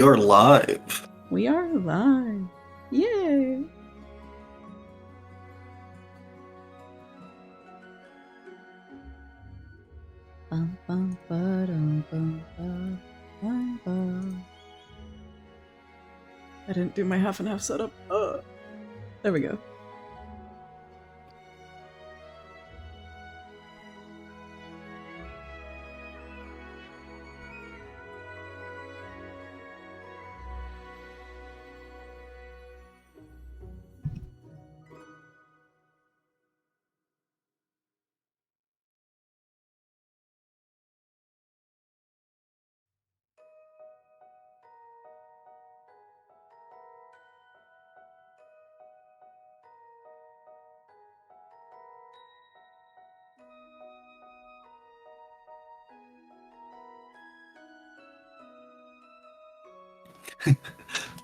You're live. We are live. Yay! Bum, bum, ba-dum, bum, bum, bum, bum. I didn't do my half and half setup. There we go.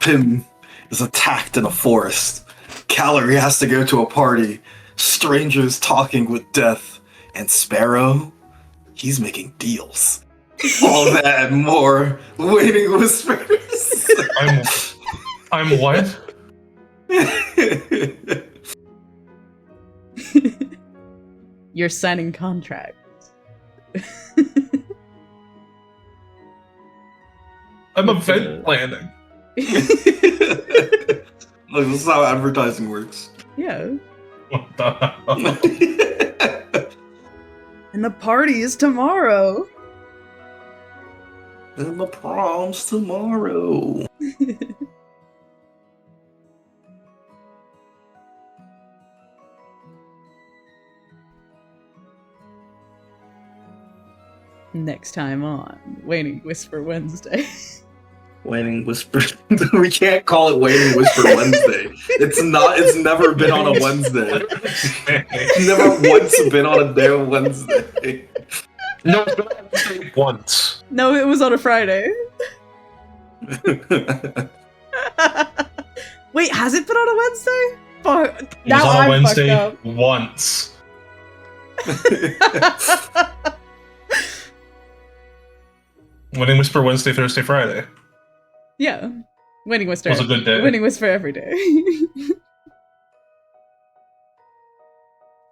Pim is attacked in a forest. Calorie has to go to a party. Strangers talking with death. And Sparrow, he's making deals. All that and more. Waning Whispers. I'm what? You're signing contracts. I'm event planning. Look, this is how advertising works. Yeah. What the hell? And the party is tomorrow. And the prom's tomorrow. Next time on Waning Whisper Wednesday. Waning Whisper. We can't call it Waning Whisper Wednesday. It's not. It's never been on a Wednesday. It's never once been on a damn Wednesday. No, it's been on Wednesday once. No, it was on a Friday. Wait, has it been on a Wednesday? Fuck. It was Now on a I'm Wednesday fucked once. up. Winning Whisper Wednesday, Thursday, Friday. Yeah. Winning Whisper. Was a good day. Winning Whisper every day.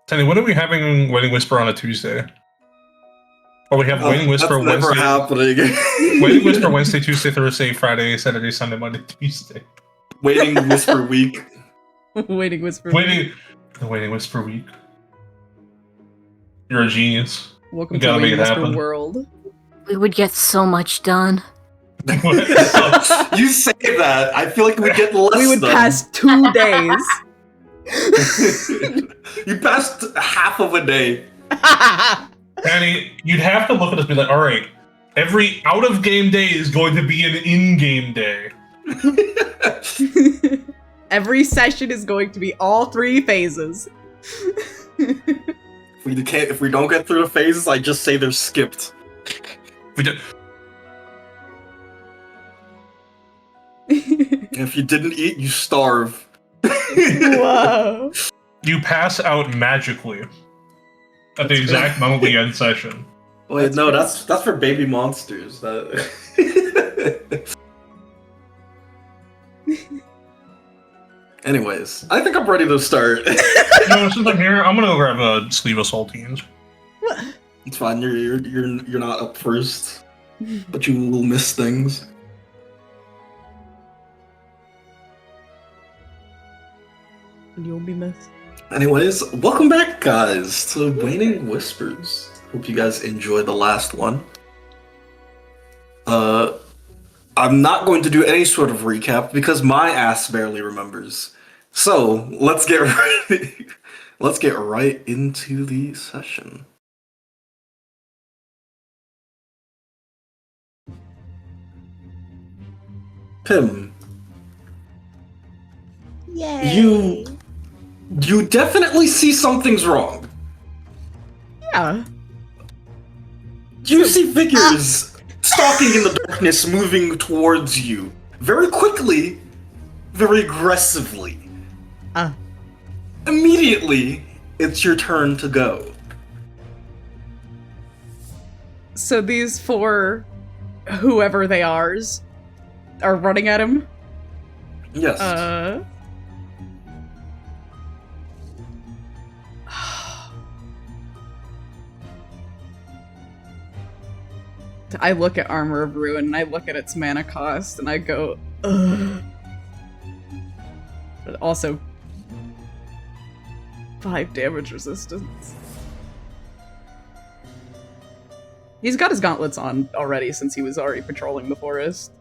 Tenny, when are we having Winning Whisper on a Tuesday? Or we have Winning Whisper That's never Wednesday. happening. Winning Whisper Wednesday, Tuesday, Thursday, Friday, Saturday, Sunday, Monday, Tuesday. Waning Whisper Week. Winning Whisper. The Winning Whisper week. You're a genius. Welcome You to gotta make Winning it Whisper happen. World. We would get so much done. You say that. I feel like we get less. We would done. pass 2 days. You passed half of a day. Danny, you'd have to look at us and be like, all right, every out-of-game day is going to be an in-game day. Every session is going to be all 3 phases. If we don't get through the phases, I just say they're skipped. If you didn't eat, you starve. Whoa. You pass out magically at the exact moment we end session. Wait, no, that's for baby monsters. Anyways, I think I'm ready to start. Since I'm here, I'm gonna go grab a sleeve of saltines. What? It's fine. You're not up first, but you will miss things. You'll be missed. Anyways, welcome back, guys, to Waning Whispers. Hope you guys enjoyed the last one. I'm not going to do any sort of recap because my ass barely remembers. So let's get ready. Let's get right into the session. Pim, Yay. you definitely see something's wrong. Yeah. You see figures stalking in the darkness, moving towards you very quickly, very aggressively. Immediately, it's your turn to go. So these 4, whoever they are, are running at him. Yes. I look at Armor of Ruin, and I look at its mana cost, and I go, ugh. But also, 5 damage resistance. He's got his gauntlets on already, since he was already patrolling the forest.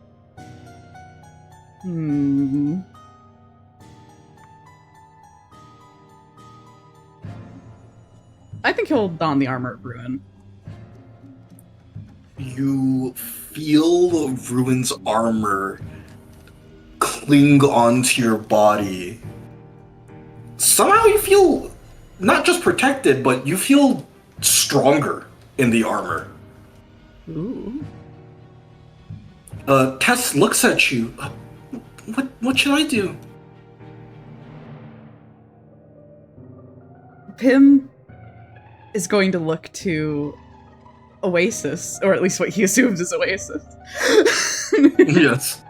I think he'll don the Armor of Ruin. You feel Ruin's armor cling onto your body. Somehow you feel not just protected, but you feel stronger in the armor. Ooh. Tess looks at you. What should I do? Pim is going to look to Oasis, or at least what he assumes is Oasis. Yes.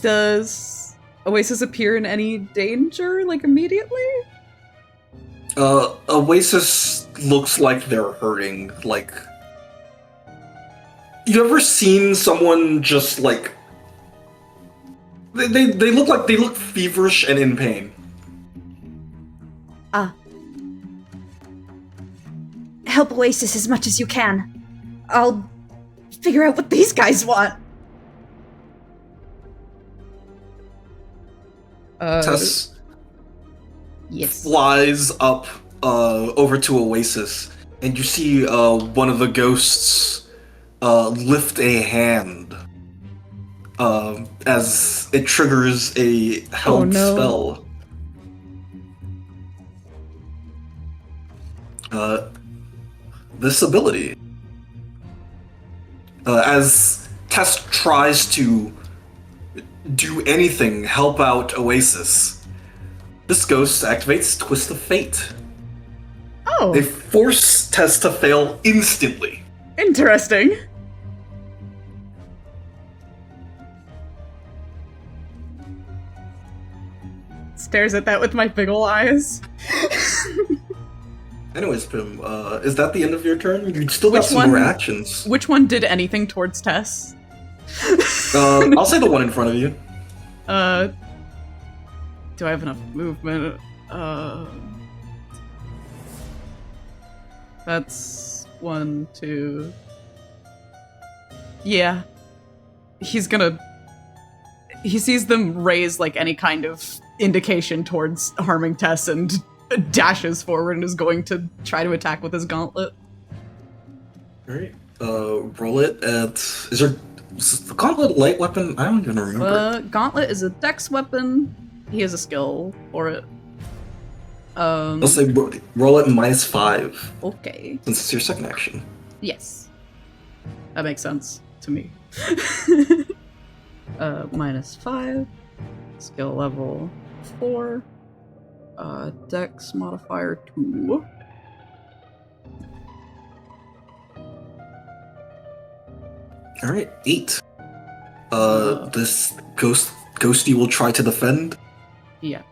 Does Oasis appear in any danger, like, immediately? Oasis looks like they're hurting, like... You ever seen someone just, like... They look feverish and in pain. Help Oasis as much as you can. I'll figure out what these guys want. Tess Yes. flies up over to Oasis, and you see one of the ghosts lift a hand as it triggers a held spell. This ability. As Tess tries to do anything, help out Oasis, this ghost activates Twist of Fate. Oh, They force Tess to fail instantly. interesting. Stares at that with my big ol' eyes. Anyways, Pim, is that the end of your turn? You still got Which some more one? actions. Which one did anything towards Tess? I'll say the one in front of you. Do I have enough movement? That's 1, 2. Yeah. He sees them raise, like, any kind of indication towards harming Tess and dashes forward and is going to try to attack with his gauntlet. Alright. Roll it at... Is the gauntlet a light weapon? I don't even remember. Gauntlet is a dex weapon. He has a skill for it. I'll say roll it -5, Okay. since it's your second action. Yes. That makes sense to me. -5. Skill level 4. Dex modifier 2. Alright, 8. This ghosty will try to defend. Yes.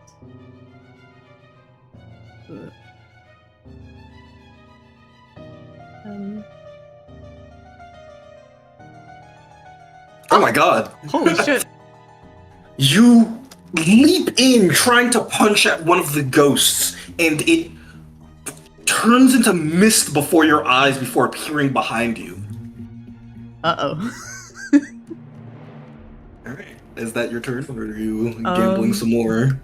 Oh my god! Holy shit. You leap in trying to punch at one of the ghosts, and it turns into mist before your eyes before appearing behind you. Uh-oh. Alright, is that your turn, or are you gambling some more?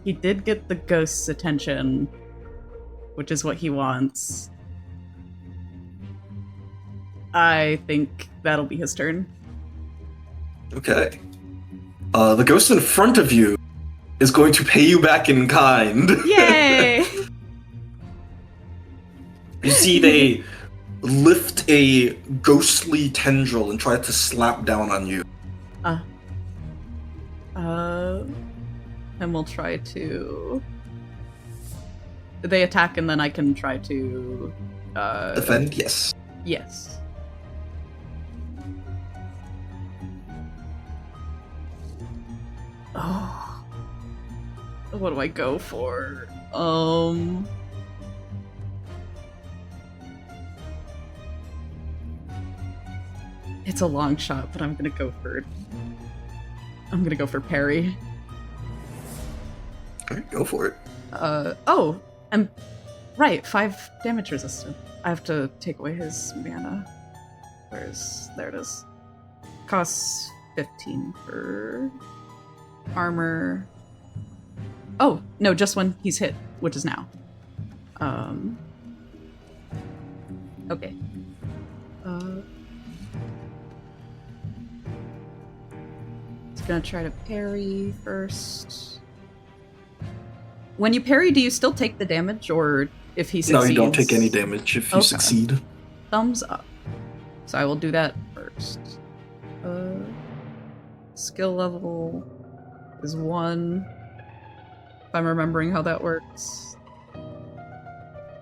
He did get the ghost's attention, which is what he wants. I think that'll be his turn. Okay. The ghost in front of you is going to pay you back in kind. Yay! You see they lift a ghostly tendril and try to slap down on you. And we'll try to... they attack and then I can try to Defend? Yes. Yes. Oh. What do I go for? It's a long shot, but I'm gonna go for parry. Alright, go for it. Oh, and right, 5 damage resistant. I have to take away his mana. There it is. Costs 15 for armor. Oh, no, just when he's hit, which is now. Okay. He's gonna try to parry first. When you parry, do you still take the damage, or if he succeeds? No, you don't take any damage if you succeed. Thumbs up. So I will do that first. Skill level is 1. If I'm remembering how that works.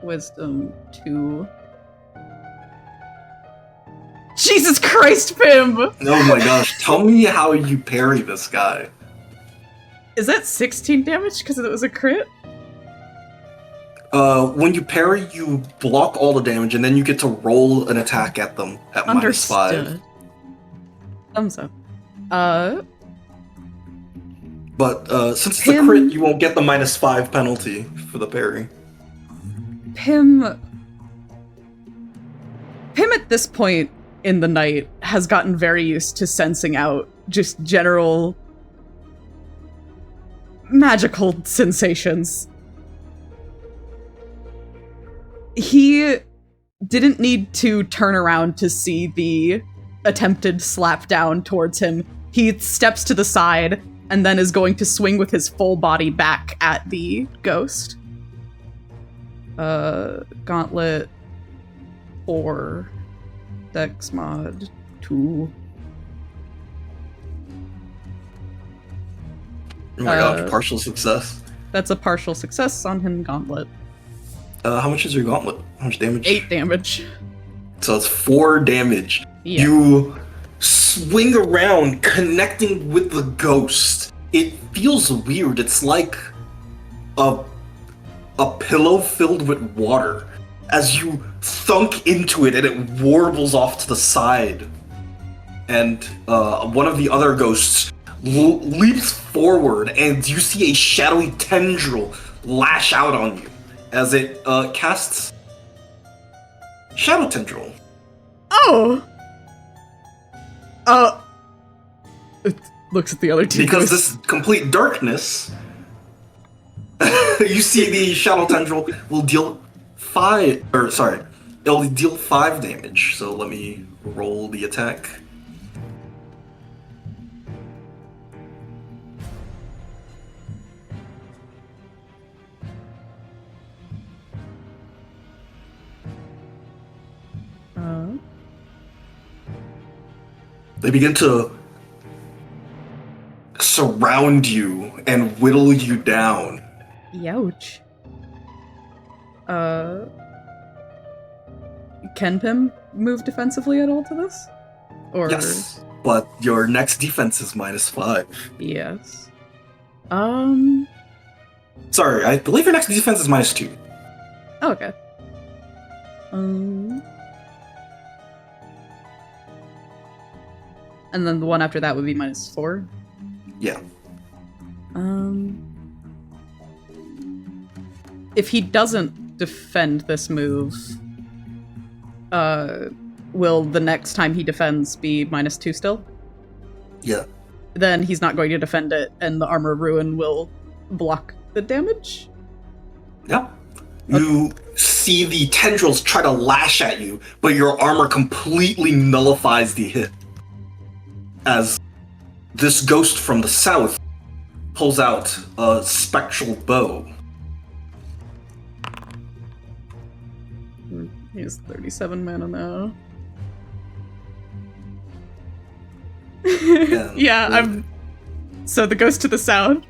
Wisdom 2. Jesus Christ, Pim! Oh my gosh, tell me how you parry this guy. Is that 16 damage because it was a crit? When you parry, you block all the damage, and then you get to roll an attack at them at -5. Thumbs up. But since it's a crit, you won't get the -5 penalty for the parry. Pim at this point in the night has gotten very used to sensing out just general magical sensations. He didn't need to turn around to see the attempted slap down towards him. He steps to the side and then is going to swing with his full body back at the ghost. Gauntlet 4. Dex mod 2. Oh my god, partial success. That's a partial success on him, Gauntlet. How much is your gauntlet? How much damage? 8 damage. So it's 4 damage. Yeah. You swing around, connecting with the ghost. It feels weird. It's like a pillow filled with water. As you thunk into it, and it warbles off to the side. And one of the other ghosts leaps forward, and you see a shadowy tendril lash out on you as it casts Shadow Tendril. Oh! It looks at the other two Because ghosts. this complete darkness, you see the Shadow Tendril will deal it'll deal 5 damage. So let me roll the attack. They begin to surround you and whittle you down. Youch. Can Pim move defensively at all to this? Or Yes, but your next defense is -5. yes. Sorry, I believe your next defense is -2. Oh, okay. And then the one after that would be -4. Yeah. If he doesn't defend this move, will the next time he defends be -2 still? Yeah. Then he's not going to defend it, and the Armor Ruin will block the damage? Yeah. You see the tendrils try to lash at you, but your armor completely nullifies the hit. As this ghost from the south pulls out a spectral bow. He has 37 mana now. And So the ghost to the south.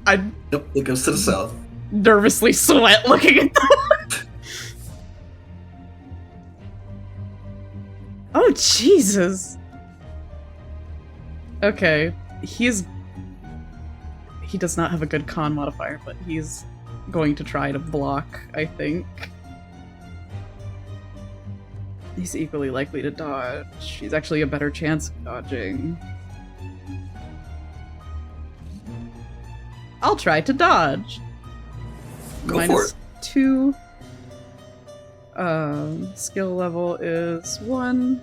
Yep, it goes to the south. nervously sweat looking at them. Oh, Jesus. Okay, he does not have a good con modifier, but he's going to try to block, I think. He's equally likely to dodge. He's actually a better chance of dodging. I'll try to dodge. Go for it. -2. Skill level is 1.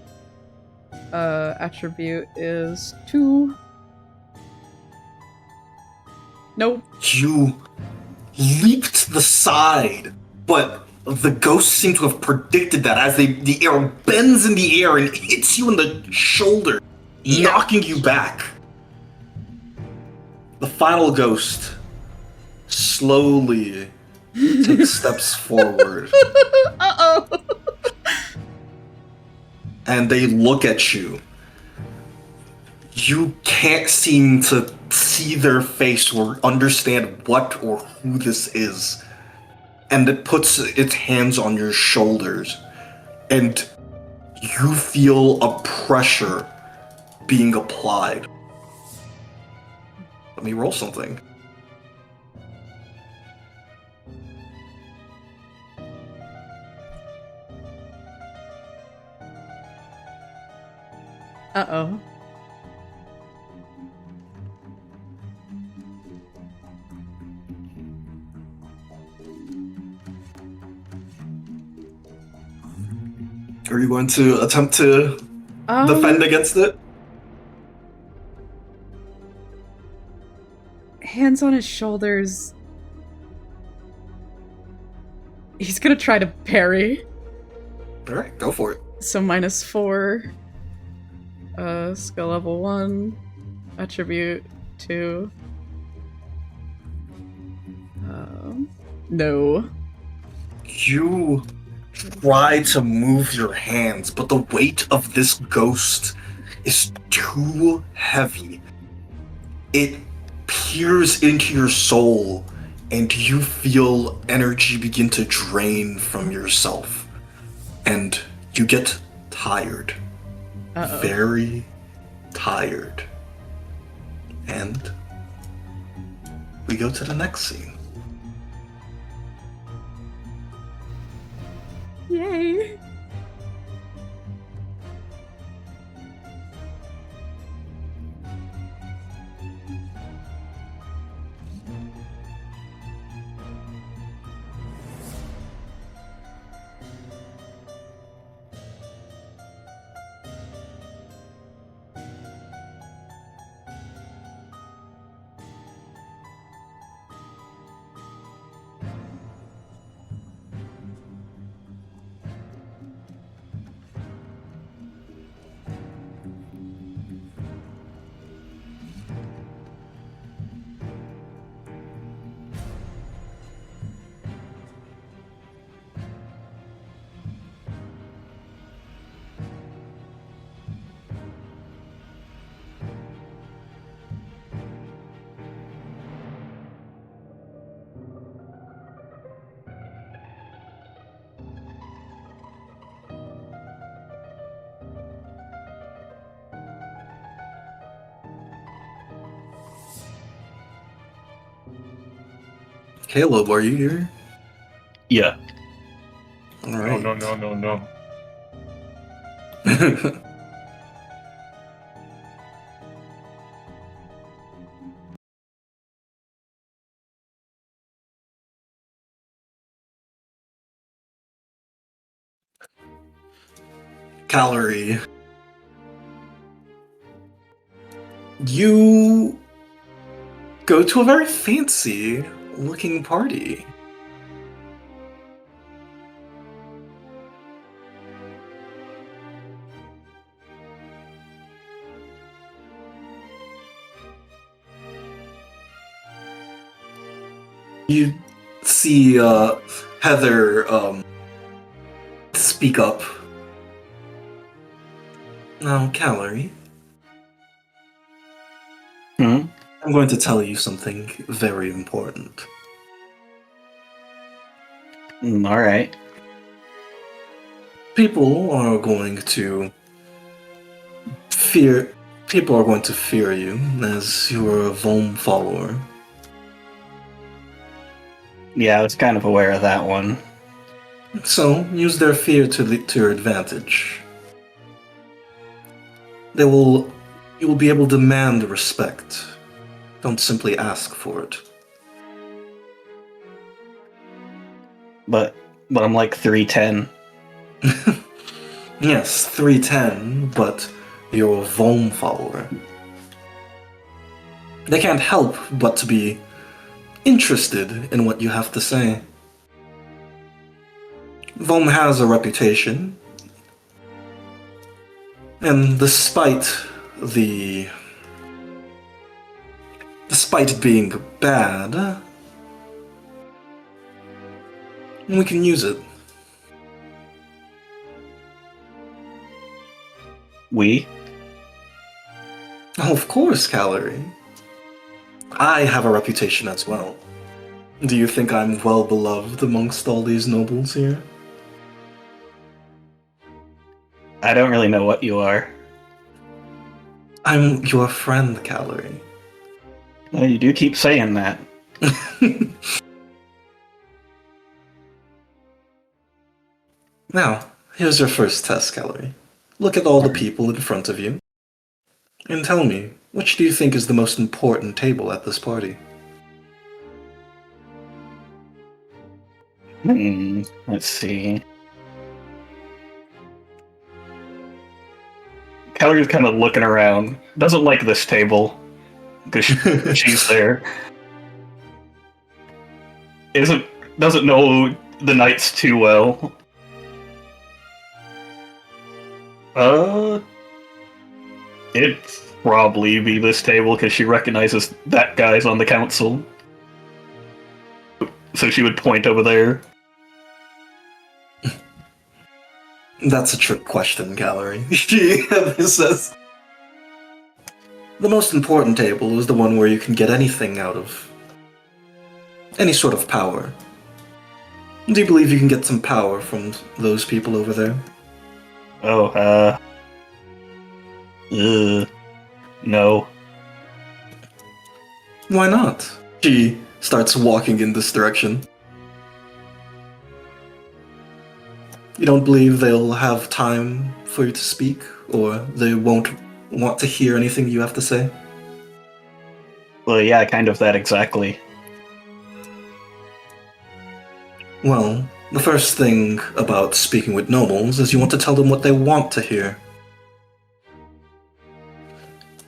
Attribute is 2. Nope. You leap to the side, but the ghosts seem to have predicted that as the arrow bends in the air and hits you in the shoulder, knocking you back. The final ghost slowly takes steps forward. Uh-oh. And they look at you. You can't seem to see their face or understand what or who this is. And it puts its hands on your shoulders. And you feel a pressure being applied. Let me roll something. Uh-oh. Are you going to attempt to defend against it? Hands on his shoulders. He's gonna try to parry. Alright, go for it. So -4. Skill level 1. Attribute 2. No. You try to move your hands, but the weight of this ghost is too heavy. It peers into your soul, and you feel energy begin to drain from yourself. And you get tired. Uh-oh. Very tired. And we go to the next scene. Yay. Caleb, are you here? Yeah. Alright. No. Calorie. You go to a very fancy looking party. You see Heather speak up. Now, Calorie. Hmm? I'm going to tell you something very important. All right. People are going to fear. People are going to fear you as you're a Vom follower. Yeah, I was kind of aware of that one. So use their fear to your advantage. You will be able to demand respect. Don't simply ask for it. But I'm like 310. Yes, 310, but you're a Vom follower. They can't help but to be interested in what you have to say. Vom has a reputation, and despite it being bad, we can use it. We? Oh, of course, Calorie. I have a reputation as well. Do you think I'm well beloved amongst all these nobles here? I don't really know what you are. I'm your friend, Calorie. No, you do keep saying that. Now, here's your first test, Calorie. Look at all the people in front of you, and tell me, which do you think is the most important table at this party? Let's see. Calgary's kind of looking around. Doesn't like this table because she's there. Doesn't know the knights too well. It'd probably be this table because she recognizes that guy's on the council. So she would point over there. That's a trick question, Calorie. She says. The most important table is the one where you can get anything out of. Any sort of power. Do you believe you can get some power from those people over there? Oh, no. Why not? She starts walking in this direction. You don't believe they'll have time for you to speak, or they won't want to hear anything you have to say? Well, yeah, kind of that exactly. Well, the first thing about speaking with nobles is you want to tell them what they want to hear.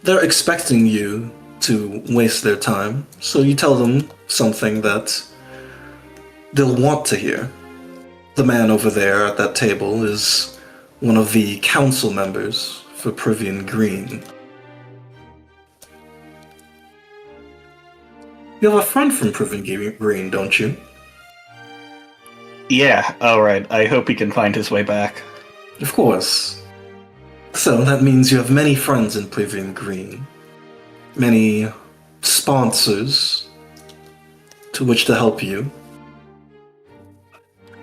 They're expecting you to waste their time, so you tell them something that they'll want to hear. The man over there at that table is one of the council members for Privian Green. You have a friend from Privian Green, don't you? Yeah, alright. I hope he can find his way back. Of course. So that means you have many friends in Privian Green. Many sponsors to which to help you.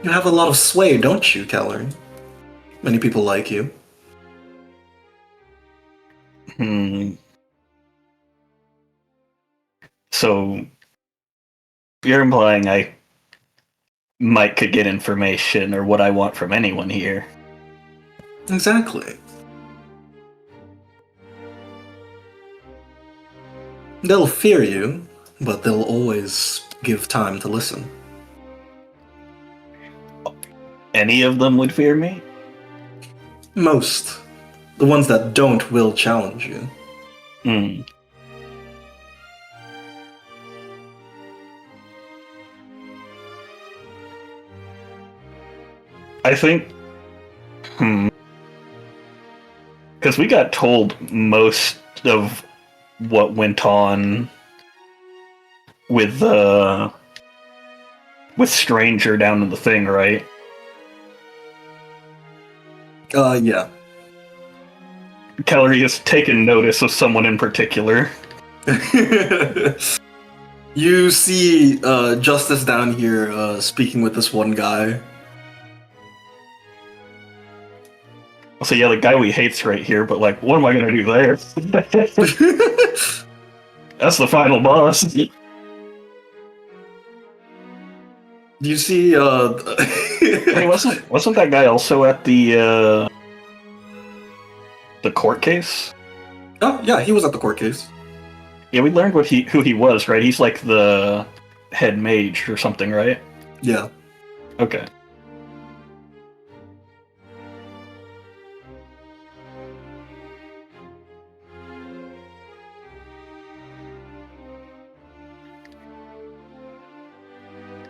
You have a lot of sway, don't you, Calorie? Many people like you. So, you're implying I could get information or what I want from anyone here. Exactly. They'll fear you, but they'll always give time to listen. Any of them would fear me? Most. The ones that don't will challenge you. I think... Because we got told most of what went on with Stranger down in the thing, right? Yeah. Calorie has taken notice of someone in particular. You see Justice down here speaking with this one guy. So yeah, the guy we hate's right here, but like, what am I gonna do there? That's the final boss. You see Hey, wasn't that guy also at the court case? Oh, yeah, he was at the court case. Yeah, we learned who he was, right? He's like the head mage or something, right? Yeah. Okay.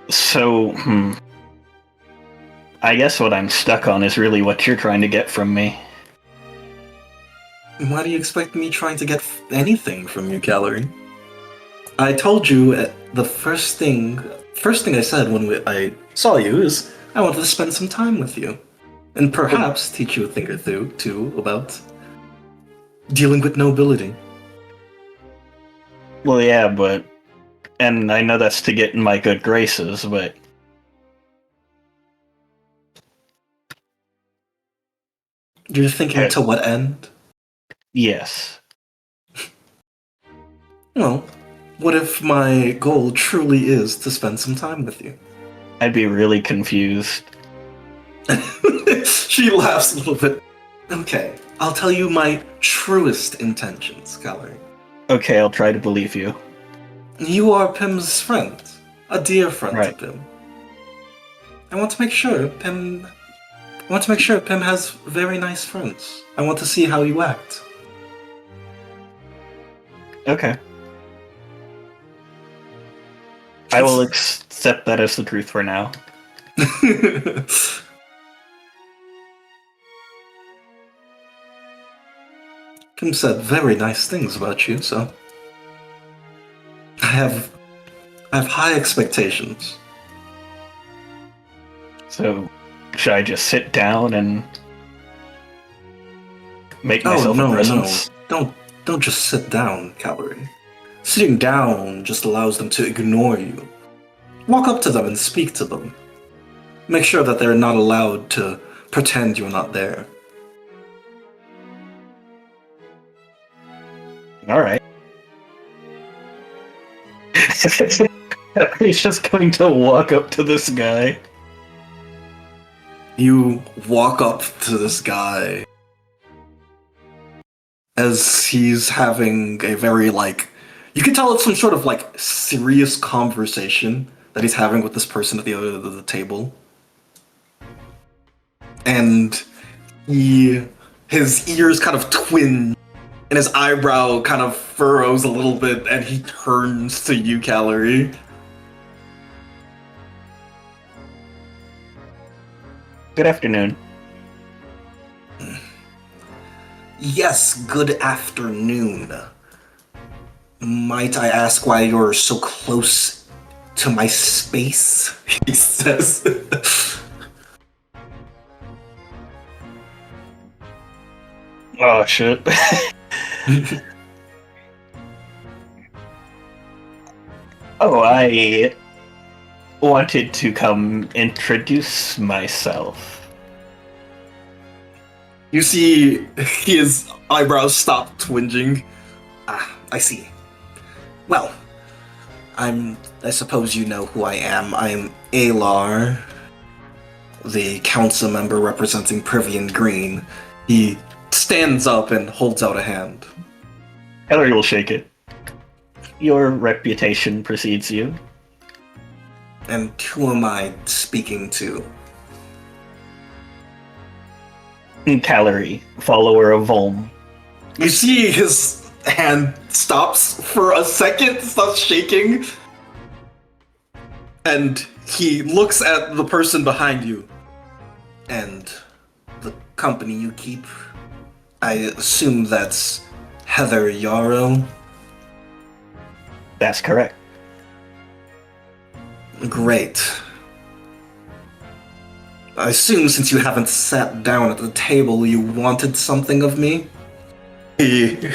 So, I guess what I'm stuck on is really what you're trying to get from me. Why do you expect me trying to get anything from you, Calorie? I told you the first thing I said when I saw you is I wanted to spend some time with you. And perhaps teach you a thing or two, too, about dealing with nobility. Well, yeah, and I know that's to get in my good graces, but You're thinking to what end? yes. Well, what if my goal truly is to spend some time with you? I'd be really confused. She laughs a little bit. Okay, I'll tell you my truest intentions, Calorie. Okay, I'll try to believe you. You are Pim's friend, a dear friend Right. to Pim. I want to make sure Pim has very nice friends. I want to see how you act. Okay. I will accept that as the truth for now. Pim said very nice things about you, so I have high expectations. So, should I just sit down and make myself a presence? No. Don't just sit down, Calorie. Sitting down just allows them to ignore you. Walk up to them and speak to them. Make sure that they're not allowed to pretend you're not there. Alright. He's just going to walk up to this guy. You walk up to this guy as he's having a very, you can tell it's some sort of, serious conversation that he's having with this person at the other end of the table. And his ears kind of twinge, and his eyebrow kind of furrows a little bit, and he turns to you, Calorie. Good afternoon. Yes, good afternoon. Might I ask why you're so close to my space? He says. Oh, shit. Oh, I wanted to come introduce myself. You see his eyebrows stop twinging. Ah, I see. Well, I suppose you know who I am. I'm Alar, the council member representing Privian Green. He stands up and holds out a hand. Ellery will shake it. Your reputation precedes you. And who am I speaking to? Calorie, follower of Volm. You see his hand stops for a second, stops shaking, and he looks at the person behind you. And the company you keep, I assume that's Heather Yarrow? That's correct. Great. I assume since you haven't sat down at the table, you wanted something of me? He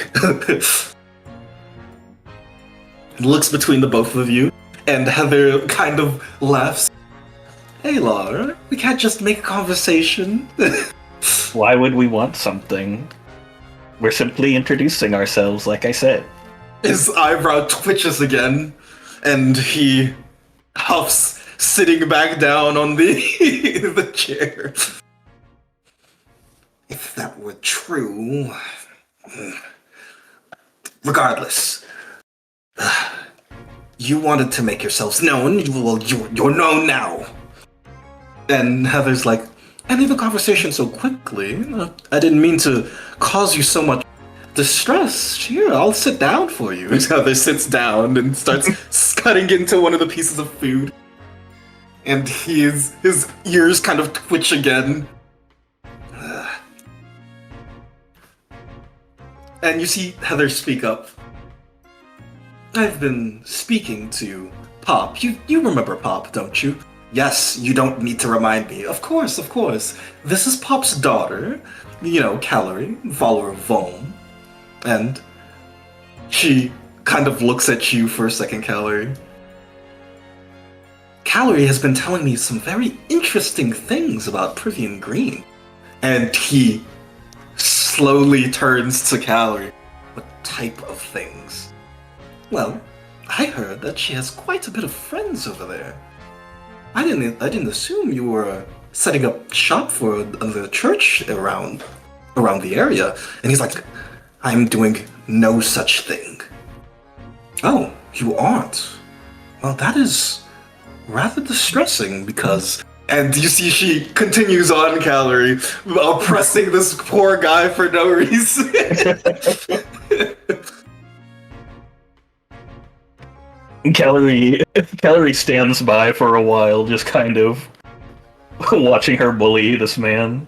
looks between the both of you, and Heather kind of laughs. Hey, Laura, we can't just make a conversation. Why would we want something? We're simply introducing ourselves, like I said. His eyebrow twitches again, and he huffs, sitting back down on the the chair. If that were true... Regardless, you wanted to make yourselves known. Well, you're known now. And Heather's like, ending the conversation so quickly. I didn't mean to cause you so much distress. Here, I'll sit down for you. Heather sits down and starts cutting into one of the pieces of food. And his ears kind of twitch again. And you see Heather speak up. I've been speaking to Pop. You remember Pop, don't you? Yes, you don't need to remind me. Of course. This is Pop's daughter, Calorie, follower of Vom. And she kind of looks at you for a second, Calorie. Calorie has been telling me some very interesting things about Privian Green. And he slowly turns to Calorie. What type of things? Well, I heard that she has quite a bit of friends over there. I didn't assume you were setting up shop for the church around the area. And he's like, I'm doing no such thing. Oh, you aren't? Well, that is rather distressing because... And you see she continues on, Calorie, oppressing this poor guy for no reason. Calorie stands by for a while, just kind of watching her bully this man.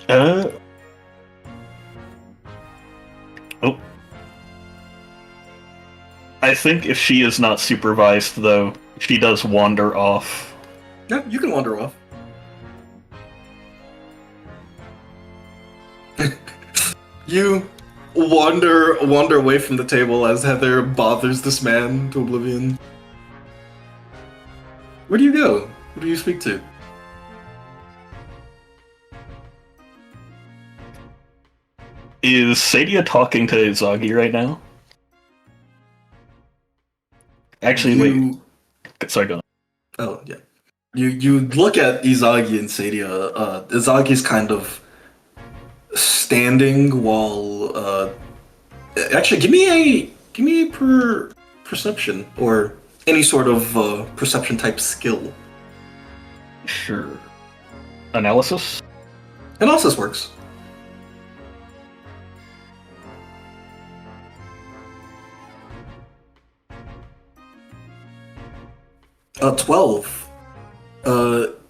Oh. I think if she is not supervised, though, she does wander off. Yeah, you can wander off. You wander away from the table as Heather bothers this man to oblivion. Where do you go? Who do you speak to? Is Sadia talking to Izagi right now? Actually, wait. Sorry, go on. Oh, yeah. You look at Izagi and Sadia. Izagi's kind of standing while actually give me a perception or any sort of perception type skill. Sure. Analysis? Analysis works. 12.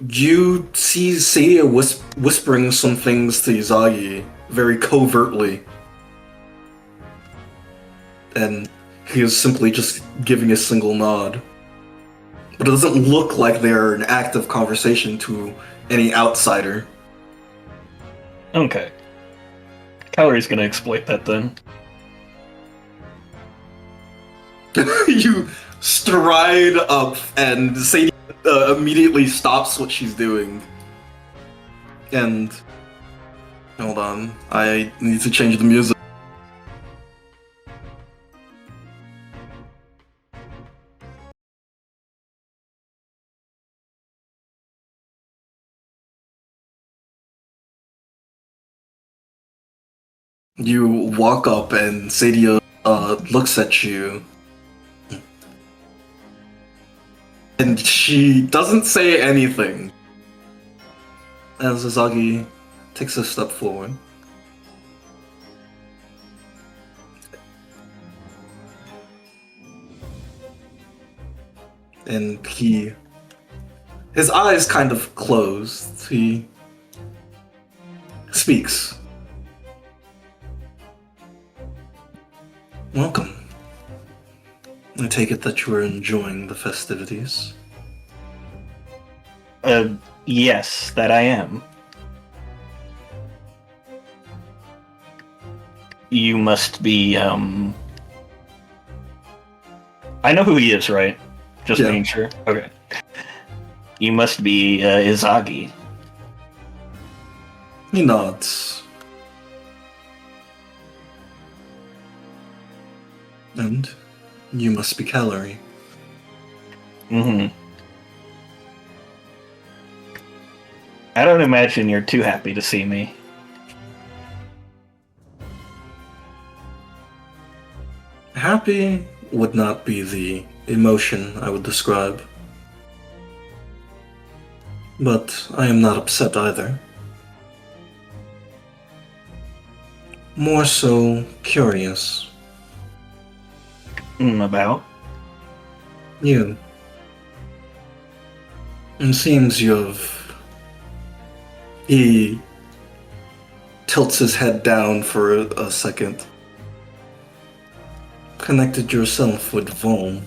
You see Sadia whispering some things to Izagi very covertly. And he is simply just giving a single nod. But it doesn't look like they're an active conversation to any outsider. Okay. Calorie's gonna exploit that then. You stride up, and Sadie immediately stops what she's doing. And hold on, I need to change the music. You walk up, and Sadia looks at you. And she doesn't say anything as Izagi takes a step forward. And his eyes kind of closed. He speaks. Welcome. I take it that you are enjoying the festivities. Yes, that I am. You must be, I know who he is, right? Just Yeah. making sure. Okay. You must be Izagi. He nods. And you must be Calorie. Mm-hmm. I don't imagine you're too happy to see me. Happy would not be the emotion I would describe. But I am not upset either. More so curious. About? You. It seems you've... He tilts his head down for a second. Connected yourself with Vol.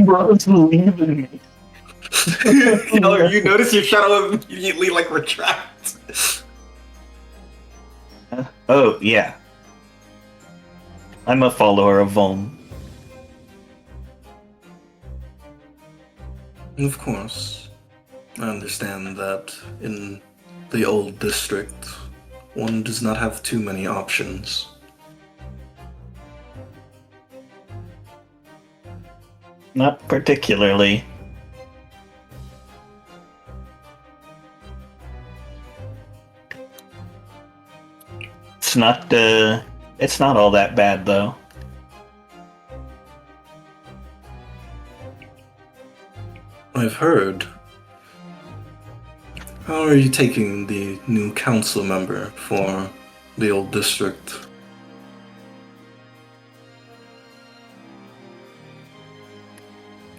Bros believe in me. You notice your shadow immediately retract. Oh, yeah. I'm a follower of Volm. Of course. I understand that in the old district, one does not have too many options. Not particularly. It's not all that bad, though. I've heard. How are you taking the new council member for the old district?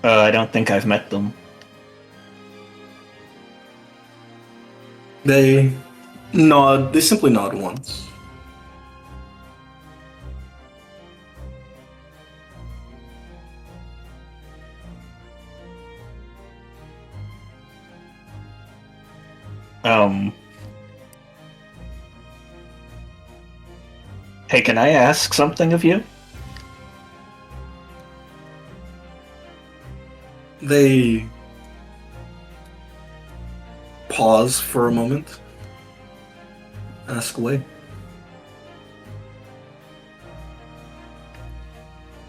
I don't think I've met them. They simply nod once. Hey, can I ask something of you? They pause for a moment. Ask away.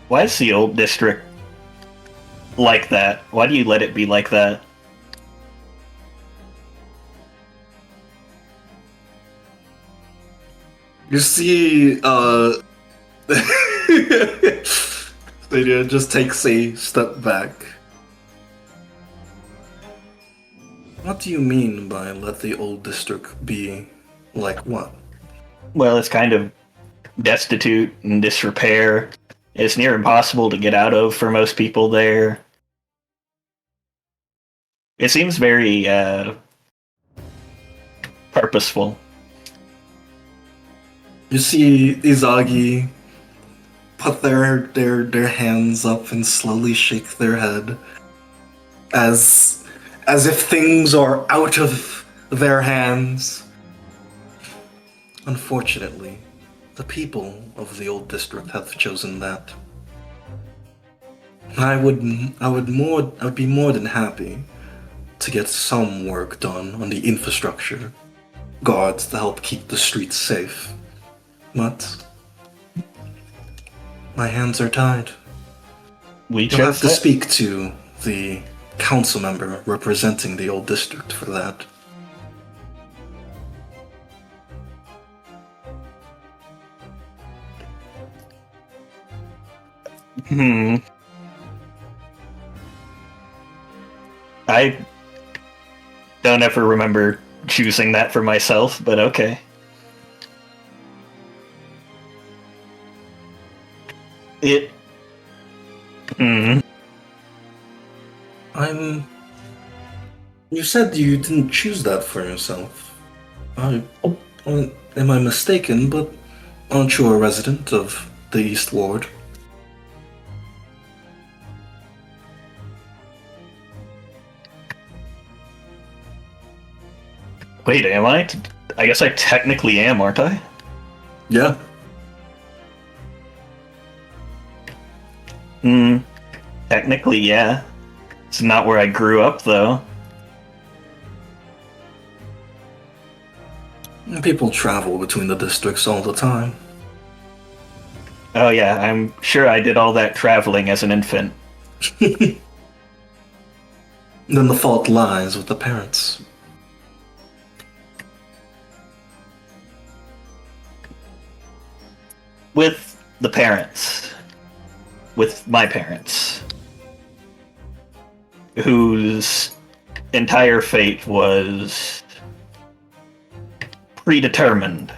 Why is the old district like that? Why do you let it be like that? You see, Stadia just takes a step back. What do you mean by let the old district be like what? Well, it's kind of destitute and disrepair. It's near impossible to get out of for most people there. It seems very purposeful. You see Izagi put their hands up and slowly shake their head as if things are out of their hands. Unfortunately, the people of the old district have chosen that. I would be more than happy to get some work done on the infrastructure, guards to help keep the streets safe. But my hands are tied. We You'll have chose to that. speak to the council member representing the old district for that. I don't ever remember choosing that for myself, but okay. It. You said you didn't choose that for yourself. Am I mistaken, but aren't you a resident of the East Ward? Wait, am I? I guess I technically am, aren't I? Yeah. Hmm. Technically, yeah. It's not where I grew up, though. People travel between the districts all the time. Oh, yeah, I'm sure I did all that traveling as an infant. Then the fault lies with the parents. With the parents. With my parents. Whose entire fate was predetermined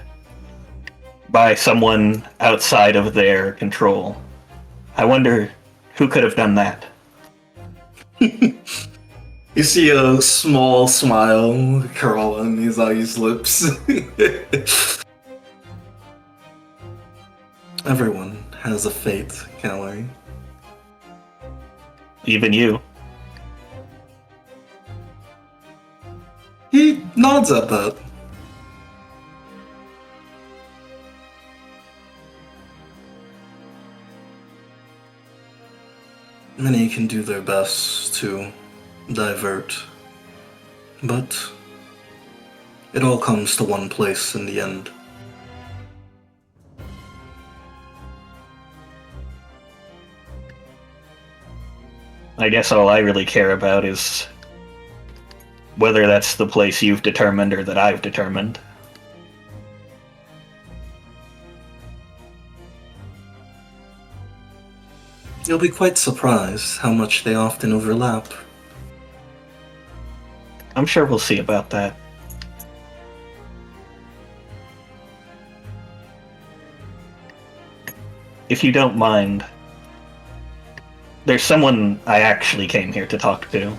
by someone outside of their control. I wonder who could have done that. You see a small smile curl on Mizagi's lips. Everyone has a fate, Callie. Even you. He nods at that. Many can do their best to divert, but it all comes to one place in the end. I guess all I really care about is whether that's the place you've determined or that I've determined. You'll be quite surprised how much they often overlap. I'm sure we'll see about that. If you don't mind, there's someone I actually came here to talk to.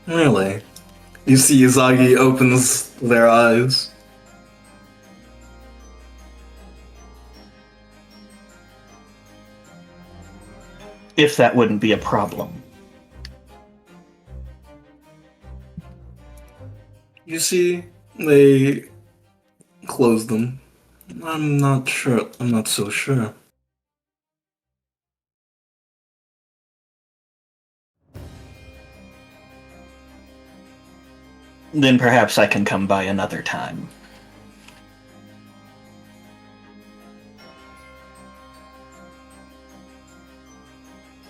Really? You see Izagi opens their eyes. If that wouldn't be a problem. You see, they close them. I'm not sure. I'm not so sure. Then perhaps I can come by another time.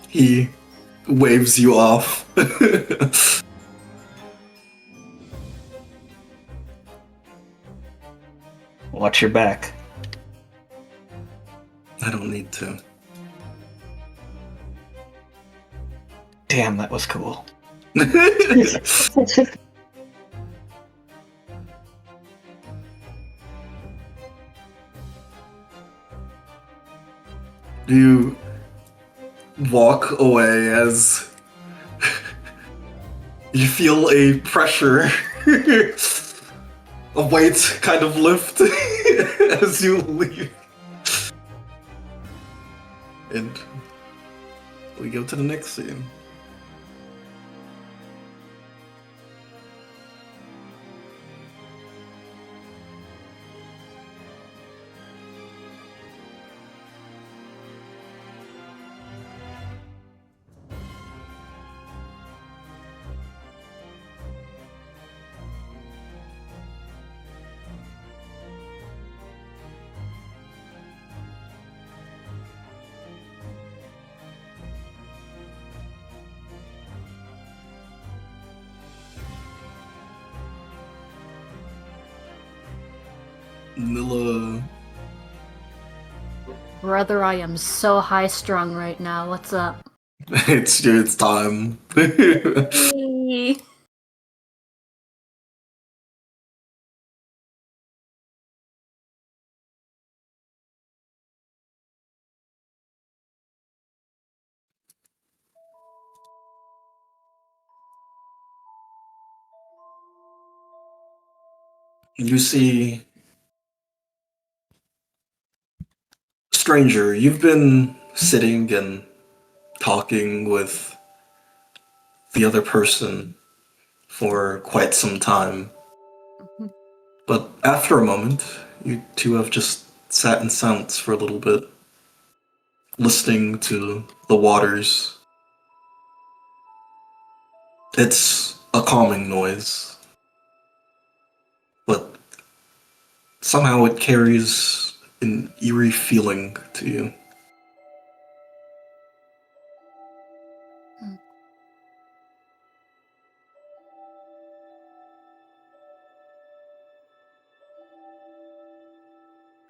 He waves you off. Watch your back. I don't need to. Damn, that was cool. You walk away as you feel a pressure, a weight kind of lift as you leave. And we go to the next scene. Nilla. Brother, I am so high strung right now. What's up? It's time. Hey. You see, stranger, you've been sitting and talking with the other person for quite some time. Mhm. But after a moment, you two have just sat in silence for a little bit, listening to the waters. It's a calming noise, but somehow it carries an eerie feeling to you.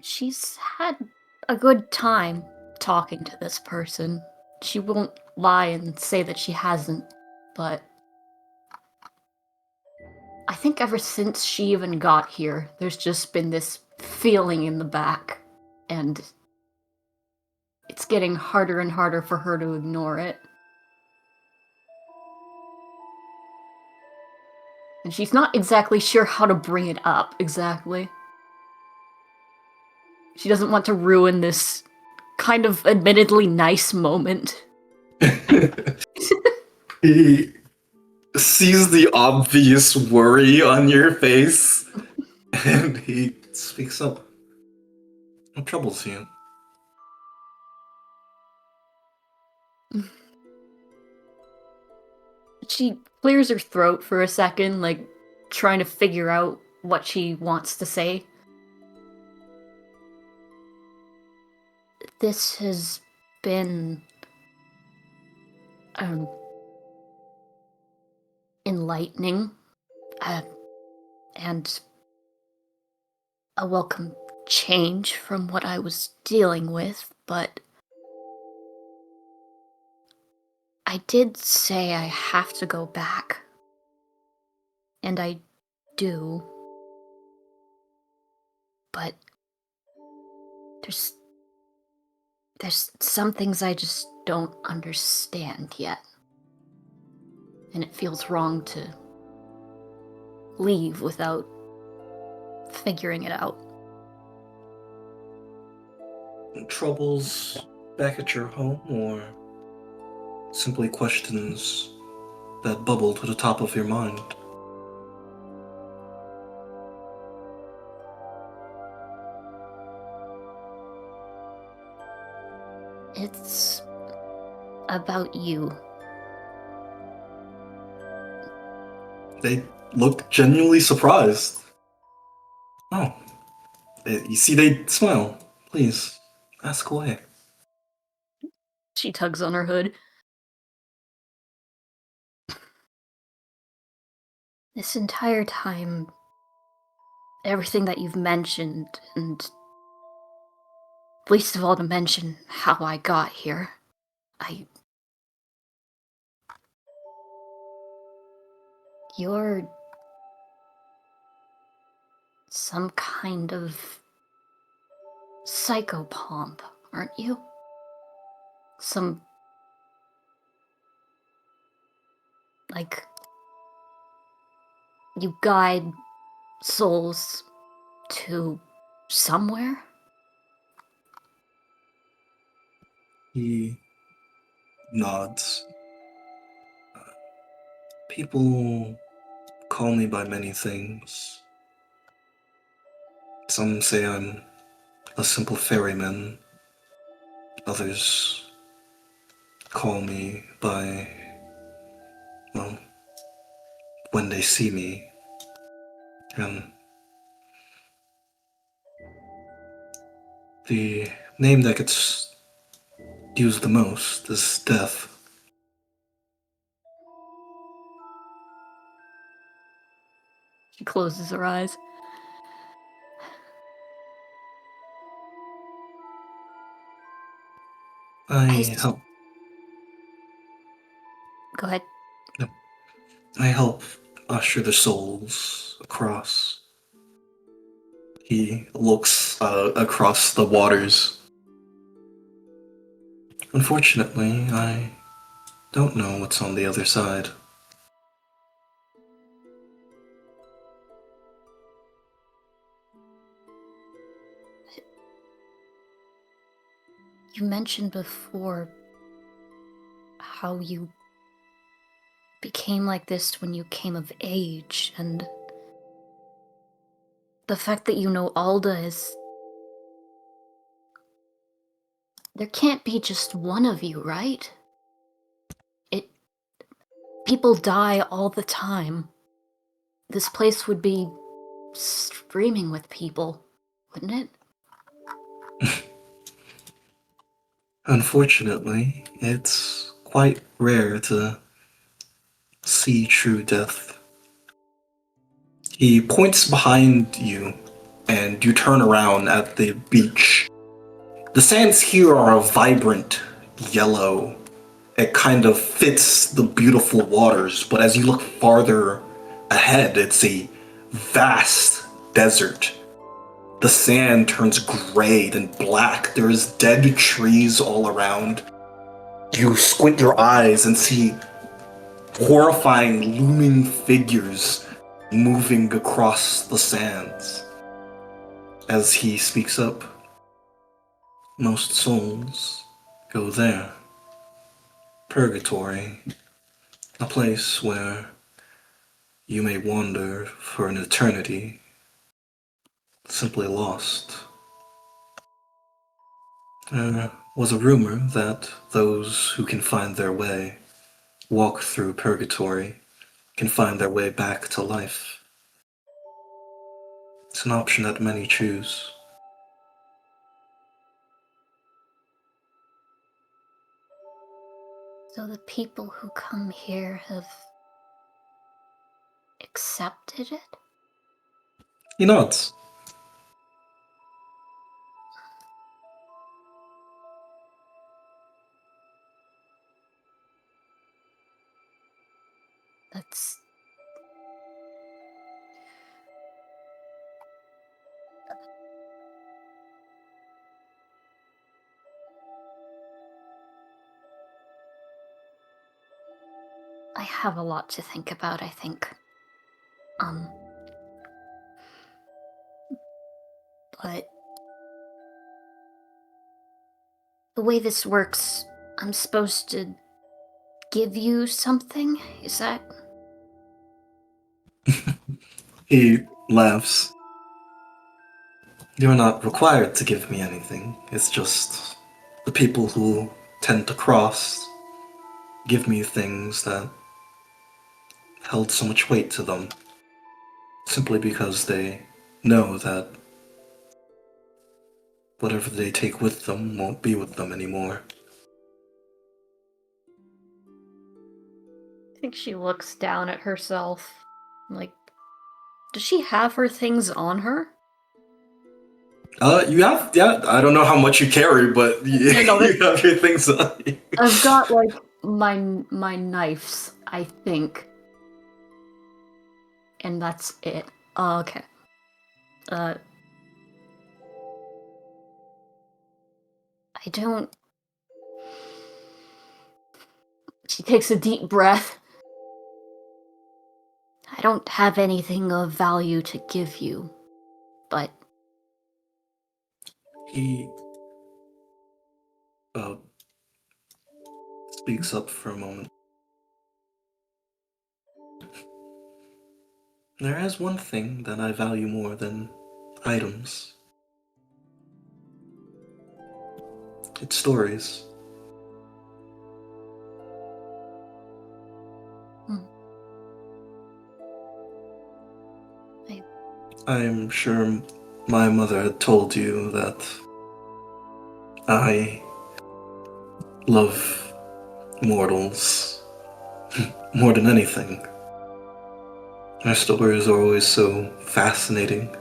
She's had a good time talking to this person. She won't lie and say that she hasn't, but I think ever since she even got here, there's just been this feeling in the back, and it's getting harder and harder for her to ignore it. And she's not exactly sure how to bring it up, exactly. She doesn't want to ruin this kind of admittedly nice moment. He sees the obvious worry on your face, and he speaks up. What troubles you? She clears her throat for a second, like trying to figure out what she wants to say. This has been um, enlightening uh, and a welcome change from what I was dealing with, but I did say I have to go back. And I do. But there's some things I just don't understand yet. And it feels wrong to leave without figuring it out. Troubles back at your home, or simply questions that bubble to the top of your mind? It's about you. They look genuinely surprised. Oh, you see, they smile. Please, ask away. She tugs on her hood. This entire time, everything that you've mentioned, and least of all to mention how I got here, You're some kind of psychopomp, aren't you? Some, like, you guide souls to somewhere? He nods. People call me by many things. Some say I'm a simple ferryman. Others call me by, well, when they see me. And the name that gets used the most is Death. She closes her eyes. I help. Go ahead. I help usher the souls across. He looks across the waters. Unfortunately, I don't know what's on the other side. You mentioned before how you became like this when you came of age, and the fact that you know Alda is... There can't be just one of you, right? People die all the time. This place would be streaming with people, wouldn't it? Unfortunately, it's quite rare to see true death. He points behind you, and you turn around at the beach. The sands here are a vibrant yellow. It kind of fits the beautiful waters, but as you look farther ahead, it's a vast desert. The sand turns gray and black. There's dead trees all around. You squint your eyes and see horrifying looming figures moving across the sands. As he speaks up, most souls go there. Purgatory, a place where you may wander for an eternity, simply lost. There was a rumor that those who can find their way, walk through purgatory, can find their way back to life. It's an option that many choose. So the people who come here have accepted it? He nods. That's... I have a lot to think about, I think. But the way this works, I'm supposed to give you something? Is that... He laughs. You're not required to give me anything. It's just the people who tend to cross give me things that held so much weight to them, simply because they know that whatever they take with them won't be with them anymore. I think she looks down at herself. Like, does she have her things on her? You have, yeah, I don't know how much you carry, but you, No, you have your things on you. I've got, like, my knives, I think. And that's it. Okay. I don't... She takes a deep breath. I don't have anything of value to give you, but... He speaks up for a moment. There is one thing that I value more than items. It's stories. I'm sure my mother had told you that I love mortals more than anything. Their stories are always so fascinating.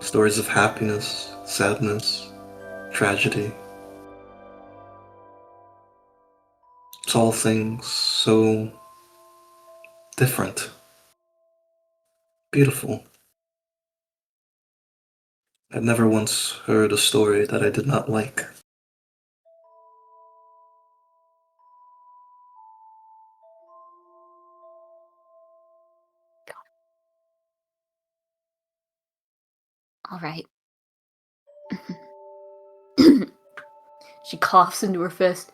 Stories of happiness, sadness, tragedy. It's all things so different, beautiful. I've never once heard a story that I did not like. All right. She coughs into her fist.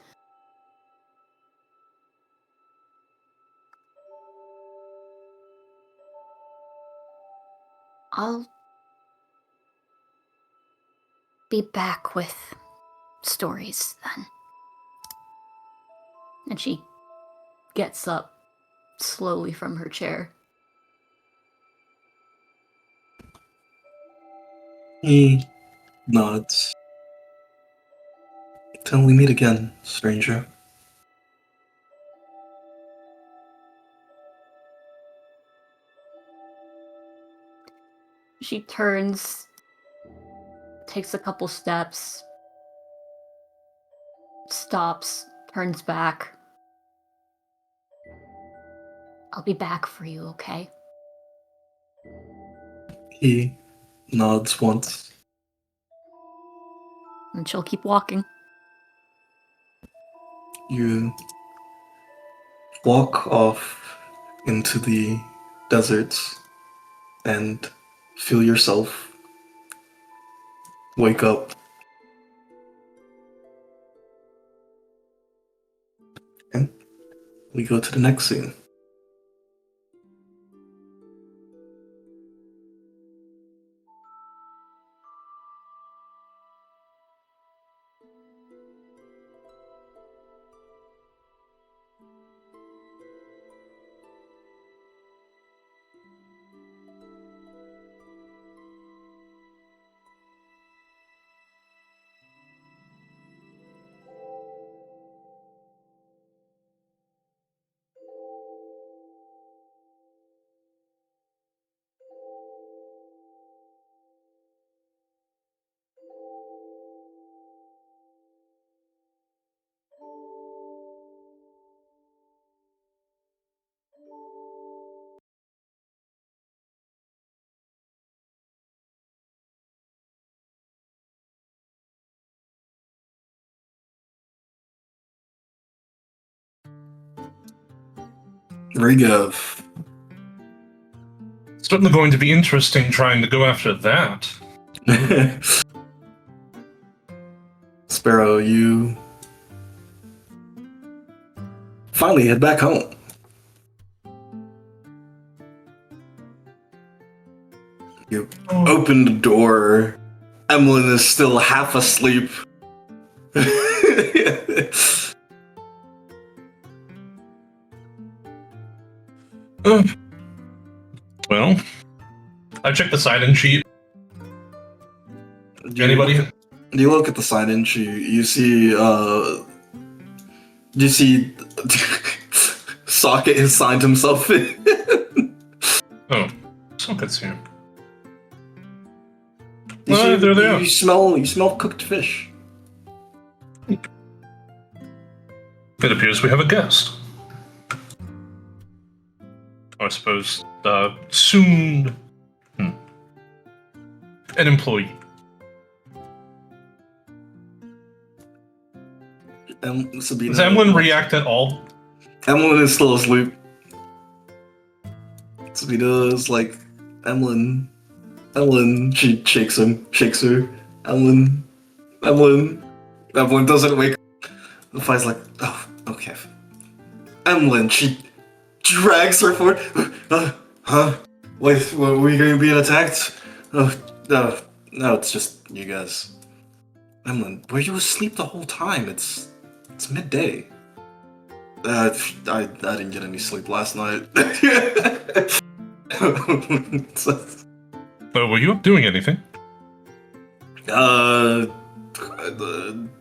I'll be back with stories then. And she gets up slowly from her chair. He nods. Till we meet again, stranger. She turns, takes a couple steps, stops, turns back. I'll be back for you, okay? He nods once. And she'll keep walking. You walk off into the deserts and feel yourself wake up. And we go to the next scene. Rigov. Certainly going to be interesting trying to go after that. Sparrow, you finally head back home. You open the door. Emlyn is still half asleep. Well, I checked the sign-in sheet. Anybody? You look at the sign-in sheet. You see, Socket has signed himself in. Oh, Socket's here. You see- There they are. You smell cooked fish. It appears we have a guest. I suppose, soon... an employee. Sabina, Does Emlyn react at all? Emlyn is still asleep. Sabina is like, Emlyn, she shakes her. Emlyn. Emlyn doesn't wake up. The fly's like, oh, okay. Emlyn, she drags her forward. Huh? Wait, were we going to be attacked? Oh, no, it's just you guys. Emlyn, were you asleep the whole time? It's midday. I didn't get any sleep last night. Were you up doing anything?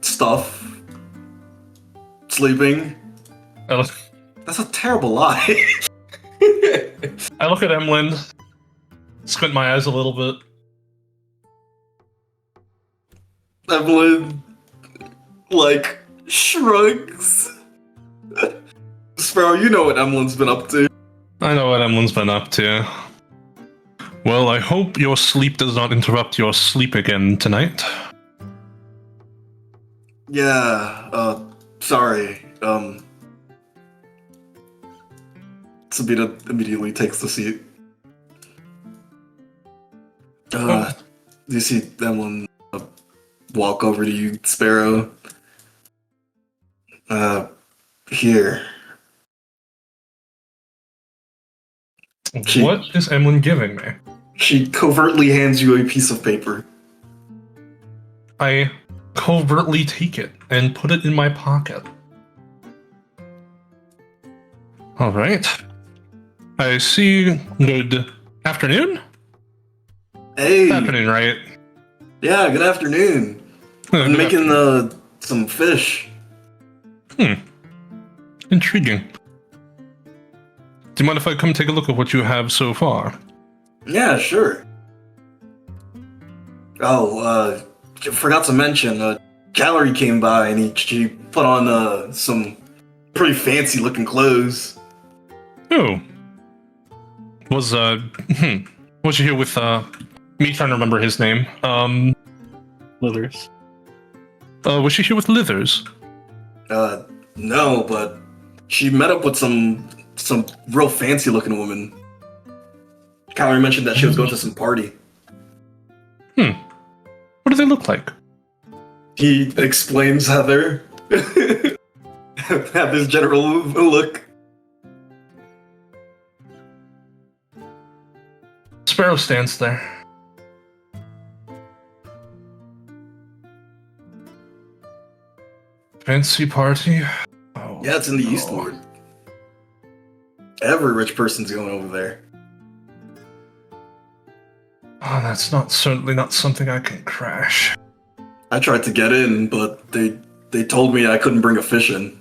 Stuff. Sleeping. I look, That's a terrible lie. I look at Emlyn, squint my eyes a little bit. Evelyn, like, shrugs. Sparrow, you know what Emlyn's been up to. I know what Emlyn's been up to. Well, I hope your sleep does not interrupt your sleep again tonight. Yeah, sorry. Sabina immediately takes the seat. You see Emlyn walk over to you, Sparrow. Here. What is Emlyn giving me? She covertly hands you a piece of paper. I covertly take it and put it in my pocket. All right. I see. Good afternoon? Hey. Good afternoon, right? Yeah, good afternoon. I'm Good making afternoon. some fish. Intriguing. Do you mind if I come take a look at what you have so far? Yeah, sure. Oh, forgot to mention, Gallery came by and she put on some pretty fancy looking clothes. Oh. Was was you here with me trying to remember his name? Slithers. Was she here with Lithers? No, but she met up with some real fancy looking woman. Gallery mentioned that she was going to some party. What do they look like? He explains Heather. Heather's general look. Sparrow stands there. Fancy party? Oh, Yeah, it's in the no. Eastward. Every rich person's going over there. Oh, that's certainly not something I can crash. I tried to get in, but they told me I couldn't bring a fish in.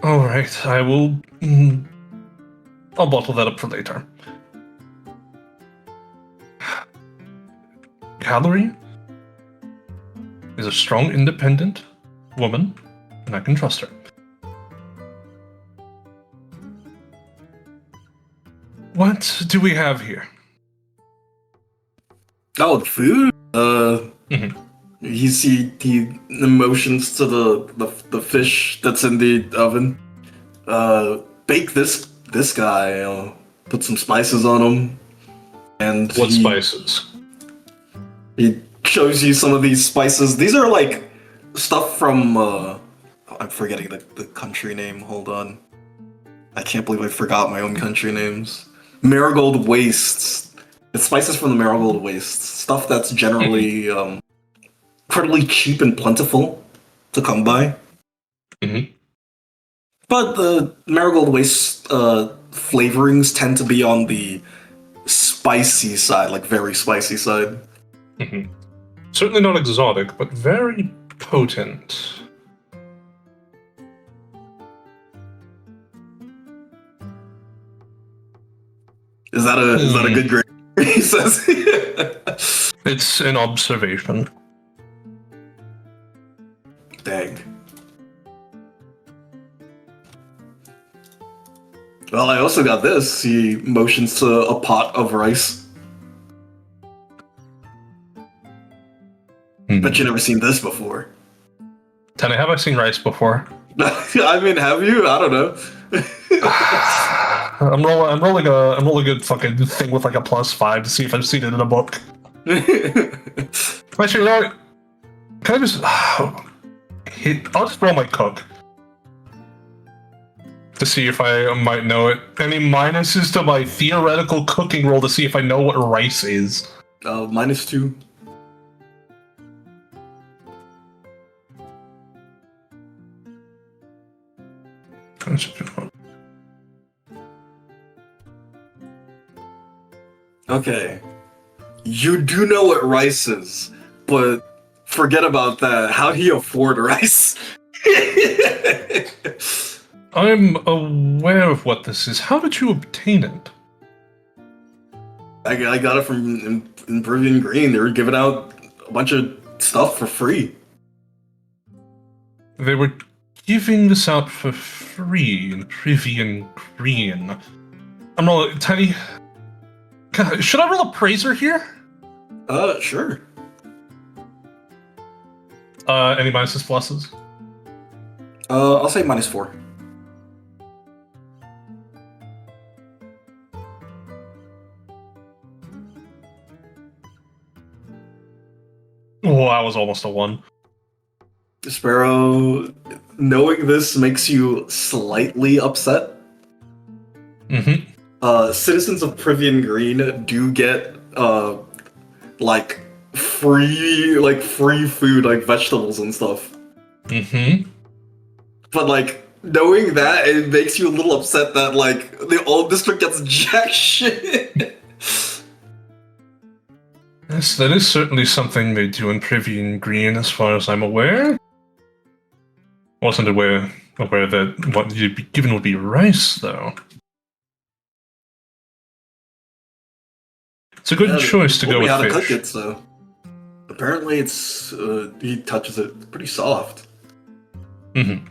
Alright, I will... I'll bottle that up for later. Gallery is a strong, independent woman, and I can trust her. What do we have here? Oh, the food? He motions to the fish that's in the oven. Bake this guy. Put some spices on him. And What spices? He shows you some of these spices. These are like stuff from I'm forgetting the country name. Hold on. I can't believe I forgot my own country names. Marigold Wastes. It's spices from the Marigold Wastes. Stuff that's generally incredibly cheap and plentiful to come by. But the Marigold Waste flavorings tend to be on the spicy side, like very spicy side. Certainly not exotic, but very potent. Is that a good grade? He says. It's an observation. Dang. Well, I also got this. He motions to a pot of rice. Bet you never seen this before. Tony, have I seen rice before? I mean, have you? I don't know. I'm rolling a fucking thing with like a +5 to see if I've seen it in a book. Actually, you know what? Can I just... I'll just roll my cook. To see if I might know it. Any minuses to my theoretical cooking roll to see if I know what rice is? -2. Okay. You do know what rice is, but forget about that. How do you afford rice? I'm aware of what this is. How did you obtain it? I got it from in Peruvian Green. They were giving out a bunch of stuff for free. They were giving this out for free in Peruvian Green. I'm rolling... Tiny... Should I roll appraiser here? Sure. Any minuses, pluses? I'll say -4. Oh, that was almost a 1. Sparrow knowing this makes you slightly upset. Mm-hmm. Citizens of Privian Green do get like free food, like vegetables and stuff. Mm-hmm. But like knowing that, it makes you a little upset that like the old district gets jack shit. Yes, that is certainly something they do in Privian Green, as far as I'm aware. Wasn't aware that what you'd be given would be rice, though. It's a good choice to go with how to fish. cook it, so apparently it's he touches it pretty soft. Mm-hmm.